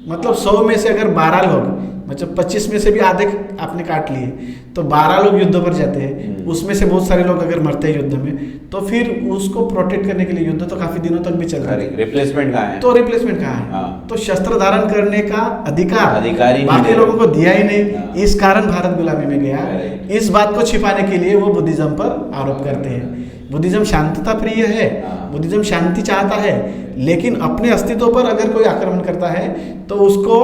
मतलब 100 में से अगर 12 लोग, मतलब 25 में से भी आधे आपने काट लिए, तो 12 लोग युद्ध पर जाते हैं। उसमें से बहुत सारे लोग अगर मरते हैं युद्ध में, तो फिर उसको प्रोटेक्ट करने के लिए युद्ध तो काफी दिनों तक भी चलता है। रिप्लेसमेंट कहाँ है? तो रिप्लेसमेंट कहाँ है? तो शस्त्र धारण करने का अधिकार बाकी लोगों को दिया ही नहीं। इस कारण भारत गुलामी में गया। इस बात को छिपाने के लिए वो बुद्धिज्म पर आरोप करते हैं। बुद्धिज्म शांतता प्रिय है, बुद्धिज्म शांति चाहता है, लेकिन अपने अस्तित्व पर अगर कोई आक्रमण करता है तो उसको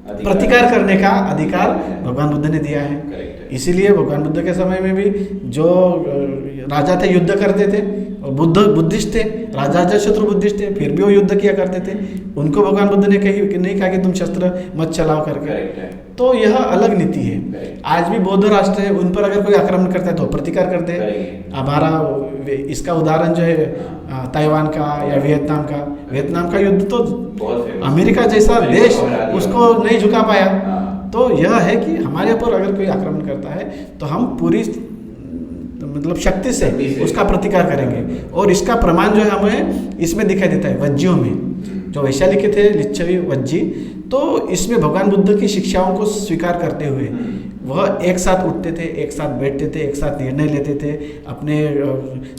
प्रतिकार करने का अधिकार भगवान बुद्ध ने दिया है। इसीलिए भगवान बुद्ध के समय में भी जो राजा थे युद्ध करते थे और बुद्धिस्ट थे, अजातशत्रु बुद्धिस्ट थे, फिर भी वो युद्ध किया करते थे। उनको भगवान बुद्ध ने नहीं कहा कि तुम शस्त्र मत चलाओ करके। तो यह अलग नीति है। आज भी बौद्ध राष्ट्र है, उन पर अगर कोई आक्रमण करता है तो प्रतिकार करते हैं। हमारा इसका उदाहरण जो है ताइवान का या वियतनाम का युद्ध तो अमेरिका जैसा देश उसको नहीं झुका पाया। तो यह है कि हमारे ऊपर अगर कोई आक्रमण करता है तो हम पूरी मतलब शक्ति से उसका प्रतिकार करेंगे। और इसका प्रमाण जो है हमें इसमें दिखाई देता है वज्जियों में, जो वैशाली के थे लिच्छवी वज्जी। तो इसमें भगवान बुद्ध की शिक्षाओं को स्वीकार करते हुए वह एक साथ उठते थे, एक साथ बैठते थे, एक साथ निर्णय लेते थे, अपने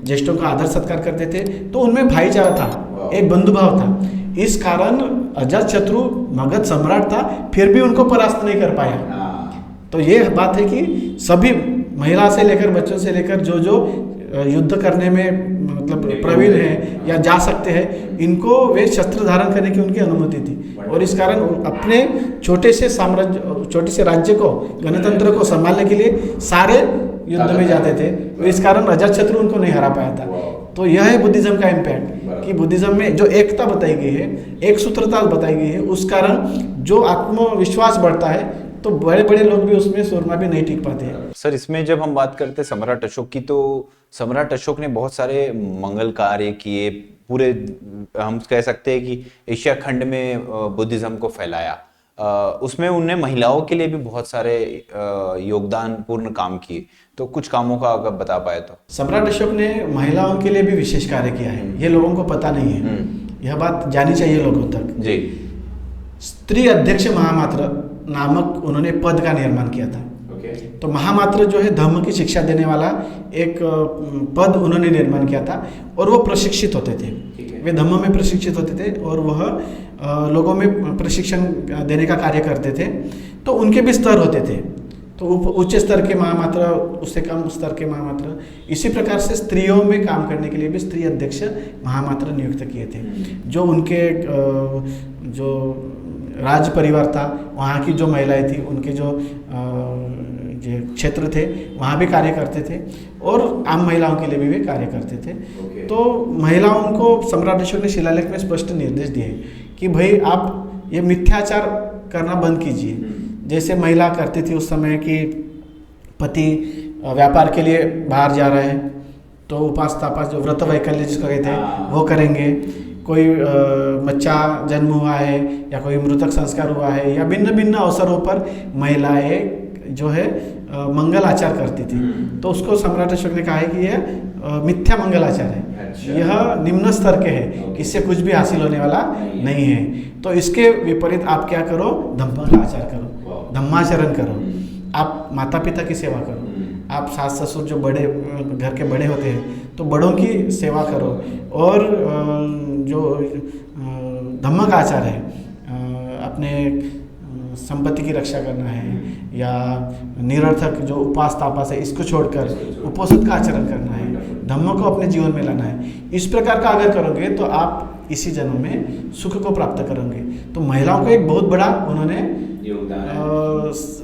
ज्येष्ठों का आदर सत्कार करते थे। तो उनमें भाईचारा था, एक बंधुभाव था। इस कारण अजातशत्रु मगध सम्राट था, फिर भी उनको परास्त नहीं कर पाया। तो ये बात है कि सभी महिला से लेकर बच्चों से लेकर जो युद्ध करने में मतलब प्रवीण है या जा सकते हैं, इनको वे शस्त्र धारण करने की उनकी अनुमति थी। और इस कारण अपने छोटे से राज्य को, गणतंत्र को संभालने के लिए सारे युद्ध में जाते थे। इस कारण अजातशत्रु उनको नहीं हरा पाया था। तो यह है बुद्धिज्म का इम्पैक्ट कि बुद्धिज्म में जो एकता बताई गई है, एक सूत्रता बताई गई है, उस कारण जो आत्मविश्वास बढ़ता है तो बड़े बड़े लोग भी उसमें सुरमा भी नहीं टिक पाते हैं। सर, इसमें जब हम बात करते हैं सम्राट अशोक की, तो सम्राट अशोक ने बहुत सारे मंगल कार्य किए। पूरे हम कह सकते हैं कि एशिया खंड में बुद्धिज्म को फैलाया। उसमें उनने महिलाओं के लिए भी बहुत सारे योगदान पूर्ण काम किए। तो कुछ कामों का अगर बता पाए तो। सम्राट अशोक ने महिलाओं के लिए भी विशेष कार्य किया है, ये लोगों को पता नहीं है। यह बात जानी चाहिए लोगों तक जी। स्त्री अध्यक्ष महामात्र नामक उन्होंने पद का निर्माण किया था। तो महामात्र जो है धम्म की शिक्षा देने वाला एक पद उन्होंने निर्माण किया था। और वो प्रशिक्षित होते थे, वे धम्म में प्रशिक्षित होते थे और वह लोगों में प्रशिक्षण देने का कार्य करते थे। तो उनके भी स्तर होते थे, तो उच्च स्तर के महामात्र, उससे कम स्तर के महामात्र। इसी प्रकार से स्त्रियों में काम करने के लिए भी स्त्री अध्यक्ष महामात्र नियुक्त किए थे। जो उनके जो राज परिवार था, वहाँ की जो महिलाएं थी, उनके जो क्षेत्र थे वहाँ भी कार्य करते थे और आम महिलाओं के लिए भी वे कार्य करते थे। तो महिलाओं को सम्राट अशोक ने शिलालेख में स्पष्ट निर्देश दिए कि भाई आप ये मिथ्याचार करना बंद कीजिए। जैसे महिला करती थी उस समय कि पति व्यापार के लिए बाहर जा रहे हैं तो उपास तापास जो व्रत वैकल्य जिसको कहते हैं वो करेंगे। कोई बच्चा जन्म हुआ है या कोई मृतक संस्कार हुआ है या भिन्न भिन्न अवसरों पर महिलाएं जो है मंगल आचार करती थी। तो उसको सम्राट अशोक ने कहा है कि यह मिथ्या मंगल आचार है। यह निम्न स्तर के है, इससे कुछ भी हासिल होने वाला नहीं है। तो इसके विपरीत आप क्या करो, धम्म का आचार करो, धम्माचरण करो। आप माता पिता की सेवा करो, आप सास ससुर जो बड़े घर के बड़े होते हैं तो बड़ों की सेवा करो। और जो धम्म का आचार है, अपने संपत्ति की रक्षा करना है या निरर्थक जो उपास तापास है इसको छोड़कर उपोषित का आचरण करना है, धम्म को अपने जीवन में लाना है। इस प्रकार का अगर करोगे तो आप इसी जन्म में सुख को प्राप्त करोगे। तो महिलाओं को एक बहुत बड़ा उन्होंने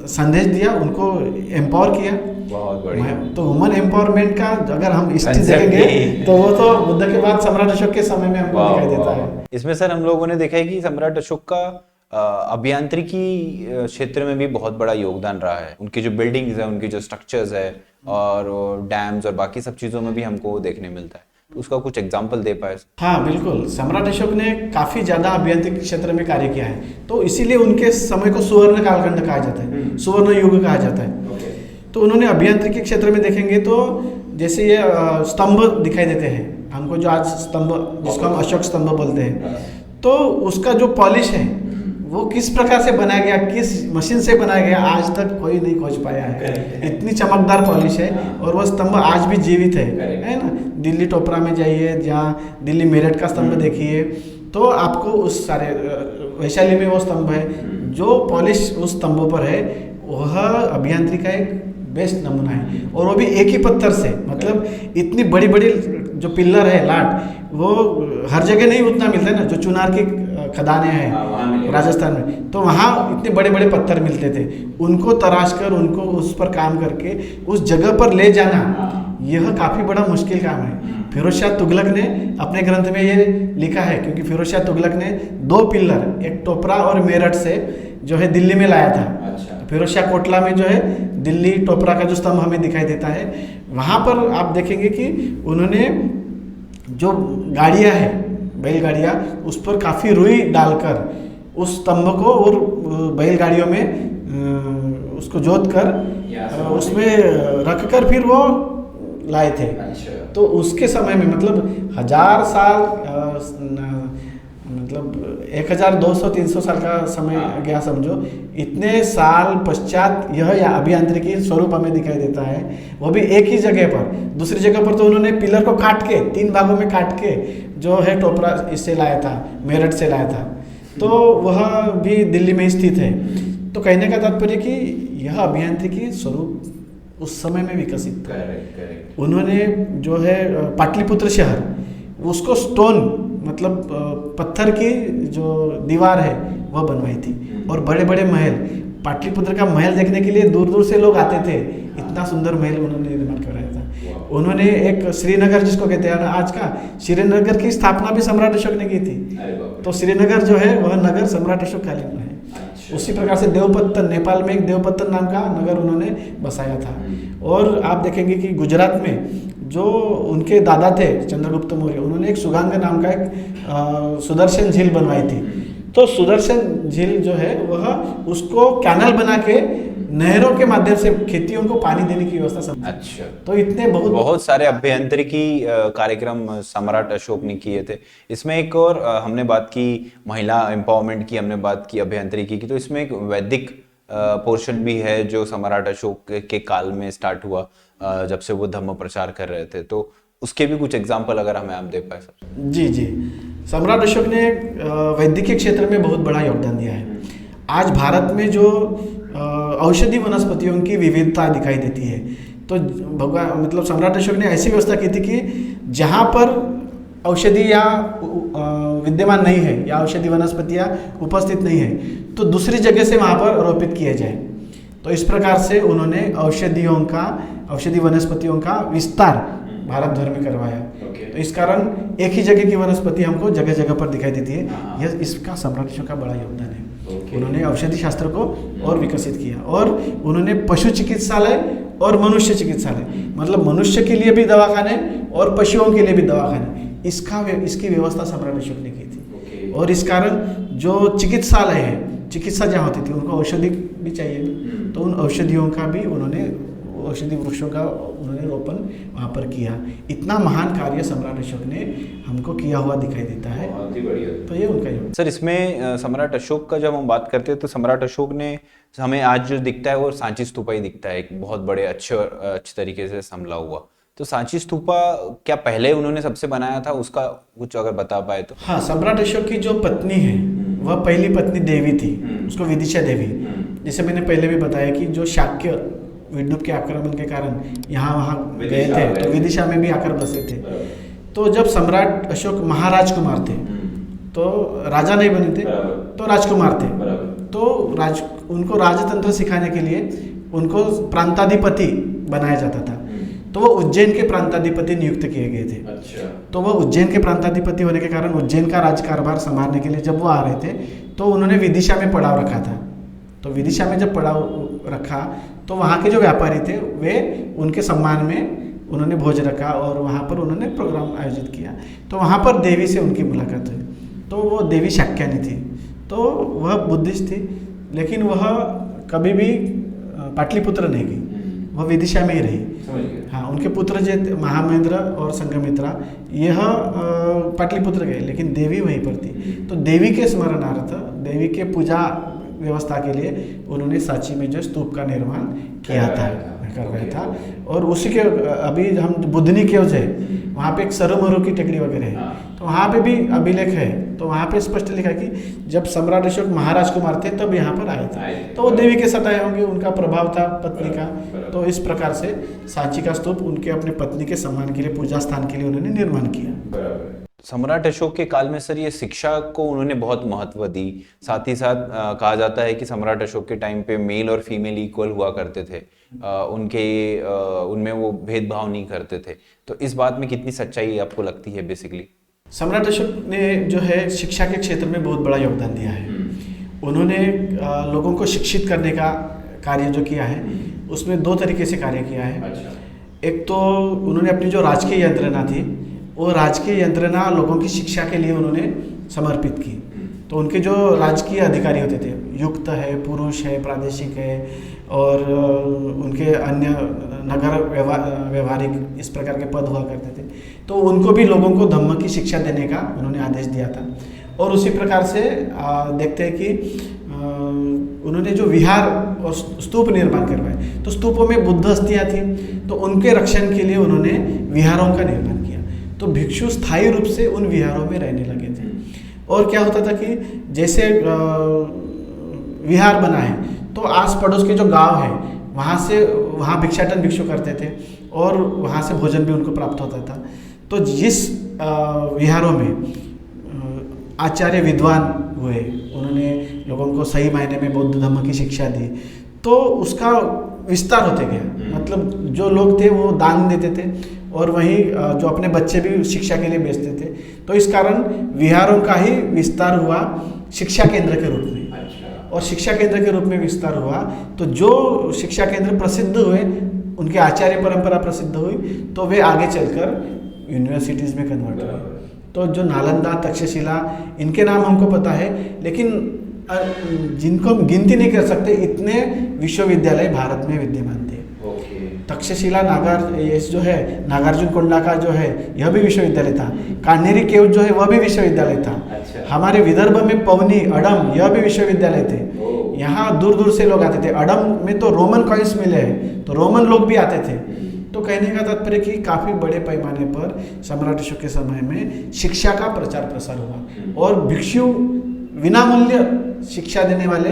संदेश दिया, उनको एम्पावर किया। बहुत बढ़िया। तो वुमन एम्पावरमेंट का अगर हम स्थिति देखेंगे तो वो तो बुद्ध के बाद सम्राट अशोक के समय में हमको दिखाई देता है। इसमें सर हम लोगों ने देखा है कि सम्राट अशोक का अभियांत्रिकी क्षेत्र में भी बहुत बड़ा योगदान रहा है। उनकी जो बिल्डिंग्स है, उनकी जो स्ट्रक्चर्स है और डैम्स और बाकी सब चीज़ों में भी हमको देखने मिलता है। तो उसका कुछ एग्जाम्पल दे पाए? हाँ बिल्कुल, सम्राट अशोक ने काफ़ी ज़्यादा अभियांत्रिकी क्षेत्र में कार्य किया है। तो इसीलिए उनके समय को सुवर्ण कालखंड कहा जाता है, सुवर्ण युग कहा जाता है। तो उन्होंने अभियांत्रिकी क्षेत्र में देखेंगे तो जैसे ये स्तंभ दिखाई देते हैं हमको, जो आज स्तंभ जिसको हम अशोक स्तंभ बोलते हैं, तो उसका जो पॉलिश है वो किस प्रकार से बनाया गया, किस मशीन से बनाया गया, आज तक कोई नहीं खोज पाया है। इतनी चमकदार पॉलिश है और वह स्तंभ आज भी जीवित है ना। दिल्ली टोपरा में जाइए, जहाँ दिल्ली मेरठ का स्तंभ देखिए, तो आपको उस सारे वैशाली में वो स्तंभ है, जो पॉलिश उस स्तंभों पर है वह अभियांत्रिकी का एक बेस्ट नमूना है। और वो भी एक ही पत्थर से, मतलब इतनी बड़ी बड़ी जो पिल्लर है लाट, वो हर जगह नहीं उतना मिलता है ना। जो चुनार की खदानें हैं राजस्थान में, तो वहाँ इतने बड़े बड़े पत्थर मिलते थे। उनको तराश कर, उनको उस पर काम करके उस जगह पर ले जाना, यह काफ़ी बड़ा मुश्किल काम है। फिरोज शाह तुगलक ने अपने ग्रंथ में ये लिखा है, क्योंकि फिरोज शाह तुगलक ने 2 पिलर, एक टोपरा और मेरठ से जो है दिल्ली में लाया था। अच्छा। फिरोज शाह कोटला में जो है दिल्ली टोपरा का जो स्तंभ हमें दिखाई देता है, वहाँ पर आप देखेंगे कि उन्होंने जो गाड़ियाँ हैं, बैलगाड़ियाँ, उस पर काफ़ी रुई डालकर उस स्तंभ को और बैलगाड़ियों में उसको जोत कर उसमें रख कर फिर वो लाए थे। अच्छा। तो उसके समय में मतलब 1000 साल मतलब 1200-300 साल का समय गया समझो। इतने साल पश्चात यह अभियांत्रिकी स्वरूप हमें दिखाई देता है, वो भी एक ही जगह पर। दूसरी जगह पर तो उन्होंने पिलर को काट के 3 भागों में काट के जो है टोपरा इससे लाया था, मेरठ से लाया था, तो वह भी दिल्ली में स्थित है। तो कहने का तात्पर्य कि यह अभियांत्रिकी स्वरूप उस समय में विकसित था। उन्होंने जो है पाटलिपुत्र शहर, उसको स्टोन मतलब पत्थर की जो दीवार है वह बनवाई थी, और बड़े बड़े महल, पाटलिपुत्र का महल देखने के लिए दूर दूर से लोग आते थे। इतना सुंदर महल उन्होंने निर्माण कराया था। उन्होंने एक श्रीनगर, जिसको कहते हैं आज का श्रीनगर, की स्थापना भी सम्राट अशोक ने की थी। तो श्रीनगर जो है वह नगर सम्राट अशोक कालीन में है। उसी प्रकार से देवपत्तन, नेपाल में एक देवपत्तन नाम का नगर उन्होंने बसाया था। और आप देखेंगे कि गुजरात में जो उनके दादा थे चंद्रगुप्त मौर्य, उन्होंने एक सुगांग नाम का एक सुदर्शन झील बनवाई थी। तो सुदर्शन झील जो है वह उसको कैनल बना के नहरों के माध्यम से खेतियों को पानी देने की व्यवस्था समझी। अच्छा। तो इतने बहुत सारे अभियांत्रिकी कार्यक्रम सम्राट अशोक ने किए थे। इसमें एक और हमने बात की महिला एम्पावरमेंट की, हमने बात की अभियांत्रिकी की, तो इसमें एक वैदिक पोर्शन भी है जो सम्राट अशोक के काल में स्टार्ट हुआ, जब से वो धम्म प्रचार कर रहे थे। तो उसके भी कुछ एग्जाम्पल अगर हमें आप दे पाए सर। जी जी, सम्राट अशोक ने वैद्यकीय क्षेत्र में बहुत बड़ा योगदान दिया है। आज भारत में जो औषधि वनस्पतियों की विविधता दिखाई देती है, तो भगवान मतलब सम्राट अशोक ने ऐसी व्यवस्था की थी कि जहाँ पर औषधि या विद्यमान नहीं है या औषधि वनस्पतियाँ उपस्थित नहीं है, तो दूसरी जगह से वहाँ पर रोपित किए जाए। तो इस प्रकार से उन्होंने औषधि वनस्पतियों का विस्तार भारत भर में करवाया। तो इस कारण एक ही जगह की वनस्पति हमको जगह जगह पर दिखाई देती है। यह इसका सम्राट अशोक का बड़ा योगदान है। उन्होंने औषधि शास्त्र को और विकसित किया, और उन्होंने पशु चिकित्सालय और मनुष्य चिकित्सालय, मतलब मनुष्य के लिए भी दवाखाने और पशुओं के लिए भी दवाखाने, इसकी व्यवस्था सम्राट अशोक ने की थी। और इस कारण जो चिकित्सालय है, चिकित्सा जहाँ होती थी, उनको औषधि भी चाहिए, तो उन औषधियों का भी उन्होंने, औषधि वृक्षों का उन्होंने रोपण वहाँ पर किया। इतना महान कार्य सम्राट अशोक ने हमको किया हुआ दिखाई देता है। बहुत ही बढ़िया। तो ये उनका योगदान। सर, इसमें सम्राट अशोक का जब हम बात करते हैं तो सम्राट अशोक ने हमें आज जो दिखता है वो सांची स्तूपा ही दिखता है, एक बहुत बड़े अच्छे तरीके से संभला हुआ। तो सांची स्तूपा क्या पहले उन्होंने सबसे बनाया था, उसका कुछ अगर बता पाए तो। हाँ, सम्राट अशोक की जो पत्नी है वह पहली पत्नी देवी थी, उसको विदिशा देवी। जैसे मैंने पहले भी बताया कि जो शाक्य विष्णु के आक्रमण के कारण यहाँ वहाँ गए थे, तो विदिशा में भी आकर बसे थे। तो जब सम्राट अशोक महाराजकुमार थे, तो राजा नहीं बने थे, तो राजकुमार थे, तो उनको राजतंत्र सिखाने के लिए उनको प्रांताधिपति बनाया जाता था। तो वो उज्जैन के प्रांताधिपति नियुक्त किए गए थे। अच्छा। तो वो उज्जैन के प्रांताधिपति होने के कारण उज्जैन का राजकारभार संभालने के लिए जब वो आ रहे थे, तो उन्होंने विदिशा में पड़ाव रखा था। तो विदिशा में जब पड़ाव रखा, तो वहाँ के जो व्यापारी थे वे उनके सम्मान में उन्होंने भोज रखा और वहाँ पर उन्होंने प्रोग्राम आयोजित किया। तो वहाँ पर देवी से उनकी मुलाकात हुई। तो वो देवी शाक्यानी थी, तो वह बुद्धिस्ट थी, लेकिन वह कभी भी पाटलिपुत्र नहीं गई, वह विदिशा में ही रही। हाँ, उनके पुत्र जो महामहेंद्र और संघमित्रा, यह पाटलिपुत्र गए, लेकिन देवी वहीं पर थी। तो देवी के स्मरणार्थ, देवी के पूजा व्यवस्था के लिए उन्होंने सांची में जो स्तूप का निर्माण करवाया था। और उसी के अभी हम बुधनी केव्स है, वहाँ पे एक सरोमरु की टेकड़ी वगैरह है, तो वहाँ पे भी अभिलेख है। तो वहाँ पे स्पष्ट लिखा कि जब सम्राट अशोक महाराज कुमार थे तब यहाँ पर आए थे, तो वो देवी के साथ आए होंगे, उनका प्रभाव था पत्नी का। तो इस प्रकार से सांची का स्तूप उनके अपने पत्नी के सम्मान के लिए, पूजा स्थान के लिए उन्होंने निर्माण किया। सम्राट अशोक के काल में सर ये शिक्षा को उन्होंने बहुत महत्व दी। साथ ही साथ कहा जाता है कि सम्राट अशोक के टाइम पे मेल और फीमेल इक्वल हुआ करते थे। उनमें वो भेदभाव नहीं करते थे। तो इस बात में कितनी सच्चाई आपको लगती है बेसिकली? सम्राट अशोक ने जो है शिक्षा के क्षेत्र में बहुत बड़ा योगदान दिया है। उन्होंने लोगों को शिक्षित करने का कार्य जो किया है उसमें दो तरीके से कार्य किया है। एक तो उन्होंने अपनी जो राजकीय यंत्रणा थी वो राजकीय यंत्रणा लोगों की शिक्षा के लिए उन्होंने समर्पित की। तो उनके जो राजकीय अधिकारी होते थे, युक्त है, पुरुष है, प्रादेशिक है और उनके अन्य नगर व्यवहारिक इस प्रकार के पद हुआ करते थे, तो उनको भी लोगों को धम्म की शिक्षा देने का उन्होंने आदेश दिया था। और उसी प्रकार से देखते हैं कि उन्होंने जो विहार और स्तूप निर्माण करवाए, तो स्तूपों में बुद्ध अस्थियाँ थी, तो उनके रक्षण के लिए उन्होंने विहारों का निर्माण किया। तो भिक्षु स्थायी रूप से उन विहारों में रहने लगे थे। और क्या होता था कि जैसे विहार बना है तो आस पड़ोस के जो गांव है वहाँ भिक्षाटन भिक्षु करते थे और वहाँ से भोजन भी उनको प्राप्त होता था। तो जिस विहारों में आचार्य विद्वान हुए, उन्होंने लोगों को सही मायने में बौद्ध धर्म की शिक्षा दी, तो उसका विस्तार होते गया। मतलब जो लोग थे वो दान देते थे और वहीं जो अपने बच्चे भी शिक्षा के लिए भेजते थे। तो इस कारण विहारों का ही विस्तार हुआ शिक्षा केंद्र के रूप में। और शिक्षा केंद्र के रूप में विस्तार हुआ तो जो शिक्षा केंद्र प्रसिद्ध हुए, उनकी आचार्य परंपरा प्रसिद्ध हुई, तो वे आगे चलकर यूनिवर्सिटीज़ में कन्वर्ट हुए। तो जो नालंदा, तक्षशिला, इनके नाम हमको पता है, लेकिन जिनको हम गिनती नहीं कर सकते, इतने विश्वविद्यालय भारत में विद्यमान थे। तक्षशिला ये जो है नागार्जुन कोंडा का जो है यह भी विश्वविद्यालय था। कान्हेरी केव जो है वह भी विश्वविद्यालय था। हमारे विदर्भ में पवनी, अडम, यह भी विश्वविद्यालय थे। यहाँ दूर दूर से लोग आते थे। अडम में तो रोमन कॉइन्स मिले हैं, तो रोमन लोग भी आते थे। तो कहने का तात्पर्य कि काफ़ी बड़े पैमाने पर सम्राट अशोक के समय में शिक्षा का प्रचार प्रसार हुआ और भिक्षु विनामूल्य शिक्षा देने वाले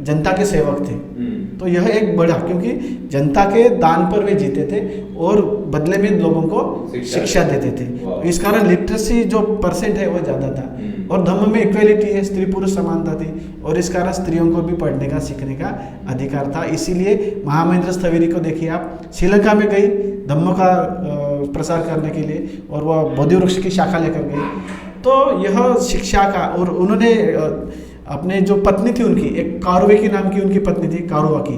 जनता के सेवक थे। तो यह एक बड़ा, क्योंकि जनता के दान पर वे जीते थे और बदले में लोगों को शिक्षा देते थे। तो इस कारण लिटरेसी जो परसेंट है वो ज़्यादा था। और धम्म में इक्वलिटी है, स्त्री पुरुष समानता थी और इस कारण स्त्रियों को भी पढ़ने का, सीखने का अधिकार था। इसीलिए महामहिंद्र स्थविरी को देखिए आप, श्रीलंका में गई धम्म का प्रसार करने के लिए और वह बोधि वृक्ष की शाखा लेकर गई। तो यह शिक्षा का, और उन्होंने अपने जो पत्नी थी उनकी, एक कारुवाकी नाम की उनकी पत्नी थी, कारुवाकी।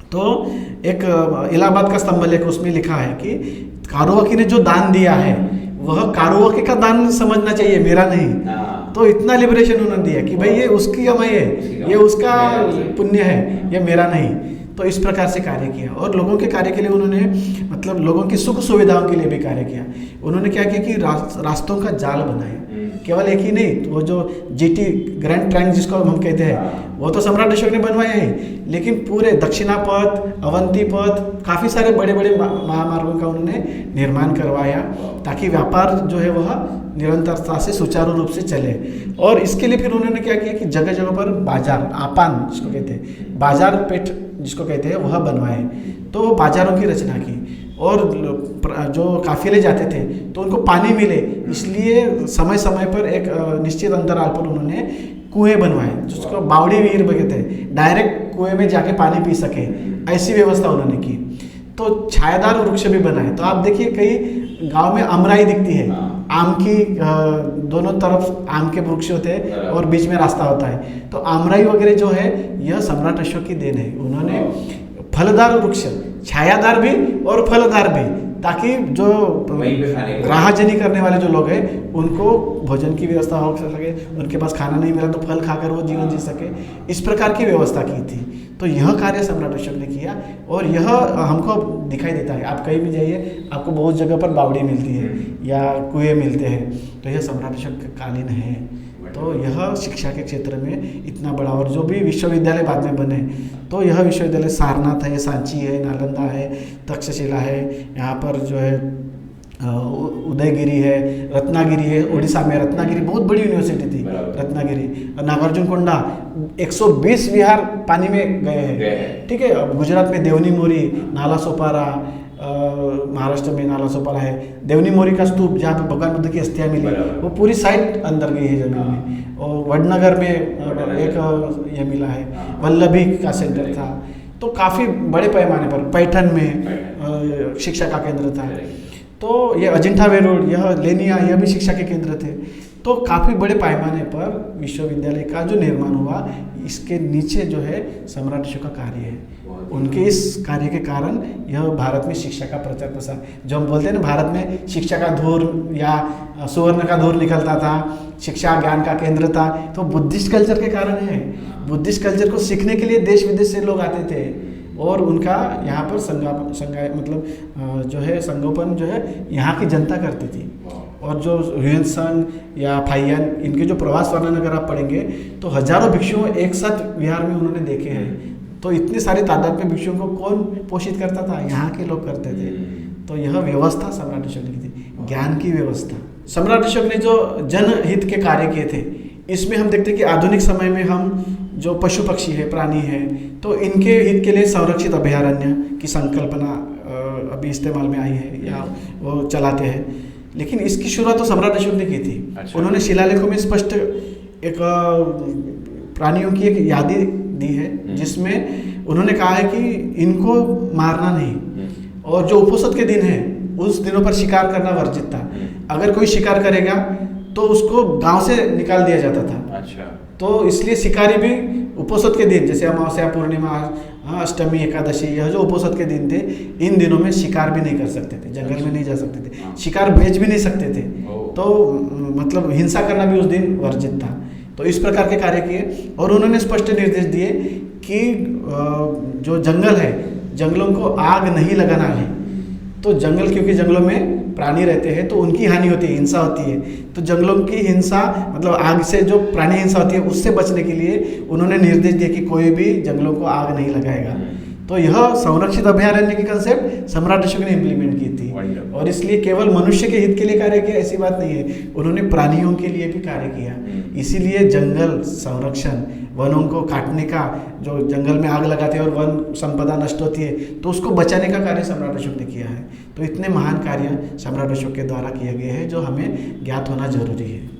तो एक इलाहाबाद का स्तंभ लेख उसमें लिखा है कि कारुवाकी ने जो दान दिया है वह कारुवाकी का दान समझना चाहिए, मेरा नहीं। तो इतना लिबरेशन उन्होंने दिया कि भाई ये उसकी कमाई है, ये उसका पुण्य है, ये मेरा नहीं। तो इस प्रकार से कार्य किया और लोगों के कार्य के लिए उन्होंने, मतलब लोगों की सुख सुविधाओं के लिए भी कार्य किया। उन्होंने क्या किया कि रास्तों का जाल बनाया। केवल एक ही नहीं, तो वो जो जीटी ग्रैंड ट्रैंक जिसको हम कहते हैं, वो तो सम्राट अशोक ने बनवाया है, लेकिन पूरे दक्षिणा पथ, अवंती पथ, काफ़ी सारे बड़े बड़े महामार्गों का उन्होंने निर्माण करवाया ताकि व्यापार जो है वह निरंतरता से सुचारू रूप से चले। और इसके लिए फिर उन्होंने क्या किया कि जगह जगह पर बाजार, आपान जिसको कहते हैं, बाजार पेठ जिसको कहते हैं, वह बनवाए। तो बाजारों की रचना की और जो काफिले जाते थे तो उनको पानी मिले, इसलिए समय समय पर एक निश्चित अंतराल पर उन्होंने कुएं बनवाए, जिसको बावड़ी वीर कहते हैं, डायरेक्ट कुएं में जाके पानी पी सके, ऐसी व्यवस्था उन्होंने की। तो छायादार वृक्ष भी बनाए। तो आप देखिए कई गांव में अमराई दिखती है, आम की दोनों तरफ आम के वृक्ष होते हैं और बीच में रास्ता होता है। तो अमराई वगैरह जो है यह सम्राट अशोक की देन है। उन्होंने फलदार वृक्ष, छायादार भी और फलदार भी, ताकि जो राहजनी करने वाले जो लोग हैं उनको भोजन की व्यवस्था हो सके, उनके पास खाना नहीं मिला तो फल खाकर वो जीवन जी सके, इस प्रकार की व्यवस्था की थी। तो यह कार्य सम्राट अशोक ने किया और यह हमको दिखाई देता है। आप कहीं भी जाइए आपको बहुत जगह पर बावड़ी मिलती है या कुएं मिलते हैं, तो यह सम्राट अशोक कालीन है। तो यह शिक्षा के क्षेत्र में इतना बड़ा, और जो भी विश्वविद्यालय बाद में बने, तो यह विश्वविद्यालय सारनाथ है, सांची है, नालंदा है, तक्षशिला है, यहाँ पर जो है उदयगिरी है, रत्नागिरी है, उड़ीसा में रत्नागिरी बहुत बड़ी यूनिवर्सिटी थी रत्नागिरी। नागार्जुन कोंडा 120 विहार पानी में गए हैं, ठीक है। अब गुजरात में देवनी मोरी, नाला सोपारा, महाराष्ट्र में नालासोपारा है, देवनी मोरी का स्तूप जहाँ पे भगवान बुद्ध की अस्थियाँ मिली, वो पूरी साइट अंदर गई है जमीन में। और वडनगर में एक ये मिला है, वल्लभी का सेंटर था। तो काफ़ी बड़े पैमाने पर पैठन में शिक्षा का केंद्र था। तो ये अजिंठा वेरूळ, यह लेनिया, यह भी शिक्षा के केंद्र थे। तो काफ़ी बड़े पैमाने पर विश्वविद्यालय का जो निर्माण हुआ, इसके नीचे जो है सम्राट अशोक का कार्य है। उनके इस कार्य के कारण यह भारत में शिक्षा का प्रचार प्रसार, जो हम बोलते हैं ना भारत में शिक्षा का धूर या सुवर्ण का धूर निकलता था, शिक्षा ज्ञान का केंद्र था, तो बुद्धिस्ट कल्चर के कारण है। बुद्धिस्ट कल्चर को सीखने के लिए देश विदेश से लोग आते थे और उनका यहाँ पर संगोपन जो है यहाँ की जनता करती थी। और जो ह्वेनसांग या फाइयान, इनके जो प्रवास वर्णन अगर आप पढ़ेंगे तो हजारों भिक्षुओं एक साथ विहार में उन्होंने देखे हैं। तो इतनी सारी तादाद में भिक्षुओं को कौन पोषित करता था? यहाँ के लोग करते थे। तो यह व्यवस्था सम्राट अशोक ने की थी, ज्ञान की व्यवस्था। सम्राट अशोक ने जो जनहित के कार्य किए थे, इसमें हम देखते हैं कि आधुनिक समय में हम जो पशु पक्षी है, प्राणी है, तो इनके हित के लिए संरक्षित अभयारण्य की संकल्पना अभी इस्तेमाल में आई है या वो चलाते हैं। लेकिन इसकी शुरुआत तो सम्राट अशोक ने की थी। अच्छा। उन्होंने शिलालेखों में स्पष्ट एक प्राणियों की एक यादी दी है, जिसमें उन्होंने कहा है कि इनको मारना नहीं, और जो उपोषद के दिन है उस दिनों पर शिकार करना वर्जित था। अगर कोई शिकार करेगा तो उसको गांव से निकाल दिया जाता था। अच्छा। तो इसलिए शिकारी भी उपोषद के दिन, जैसे अमावस्या, पूर्णिमा, अष्टमी, एकादशी, यह जो उपोषद के दिन थे, इन दिनों में शिकार भी नहीं कर सकते थे, जंगल में नहीं जा सकते थे, शिकार बेच भी नहीं सकते थे। तो मतलब हिंसा करना भी उस दिन वर्जित था। तो इस प्रकार के कार्य किए और उन्होंने स्पष्ट निर्देश दिए कि जो जंगल है, जंगलों को आग नहीं लगाना है। तो जंगल, क्योंकि जंगलों में प्राणी रहते हैं तो उनकी हानि होती है, हिंसा होती है। तो जंगलों की हिंसा, मतलब आग से जो प्राणी हिंसा होती है, उससे बचने के लिए उन्होंने निर्देश दिए कि कोई भी जंगलों को आग नहीं लगाएगा। तो यह संरक्षित अभयारण्य की कंसेप्ट सम्राट अशोक ने इम्प्लीमेंट की थी। और इसलिए केवल मनुष्य के हित के लिए कार्य किया ऐसी बात नहीं है, उन्होंने प्राणियों के लिए भी कार्य किया। इसीलिए जंगल संरक्षण, वनों को काटने का, जो जंगल में आग लगाते हैं और वन संपदा नष्ट होती है, तो उसको बचाने का कार्य सम्राट अशोक ने किया है। तो इतने महान कार्य सम्राट अशोक के द्वारा किए गए हैं जो हमें ज्ञात होना जरूरी है।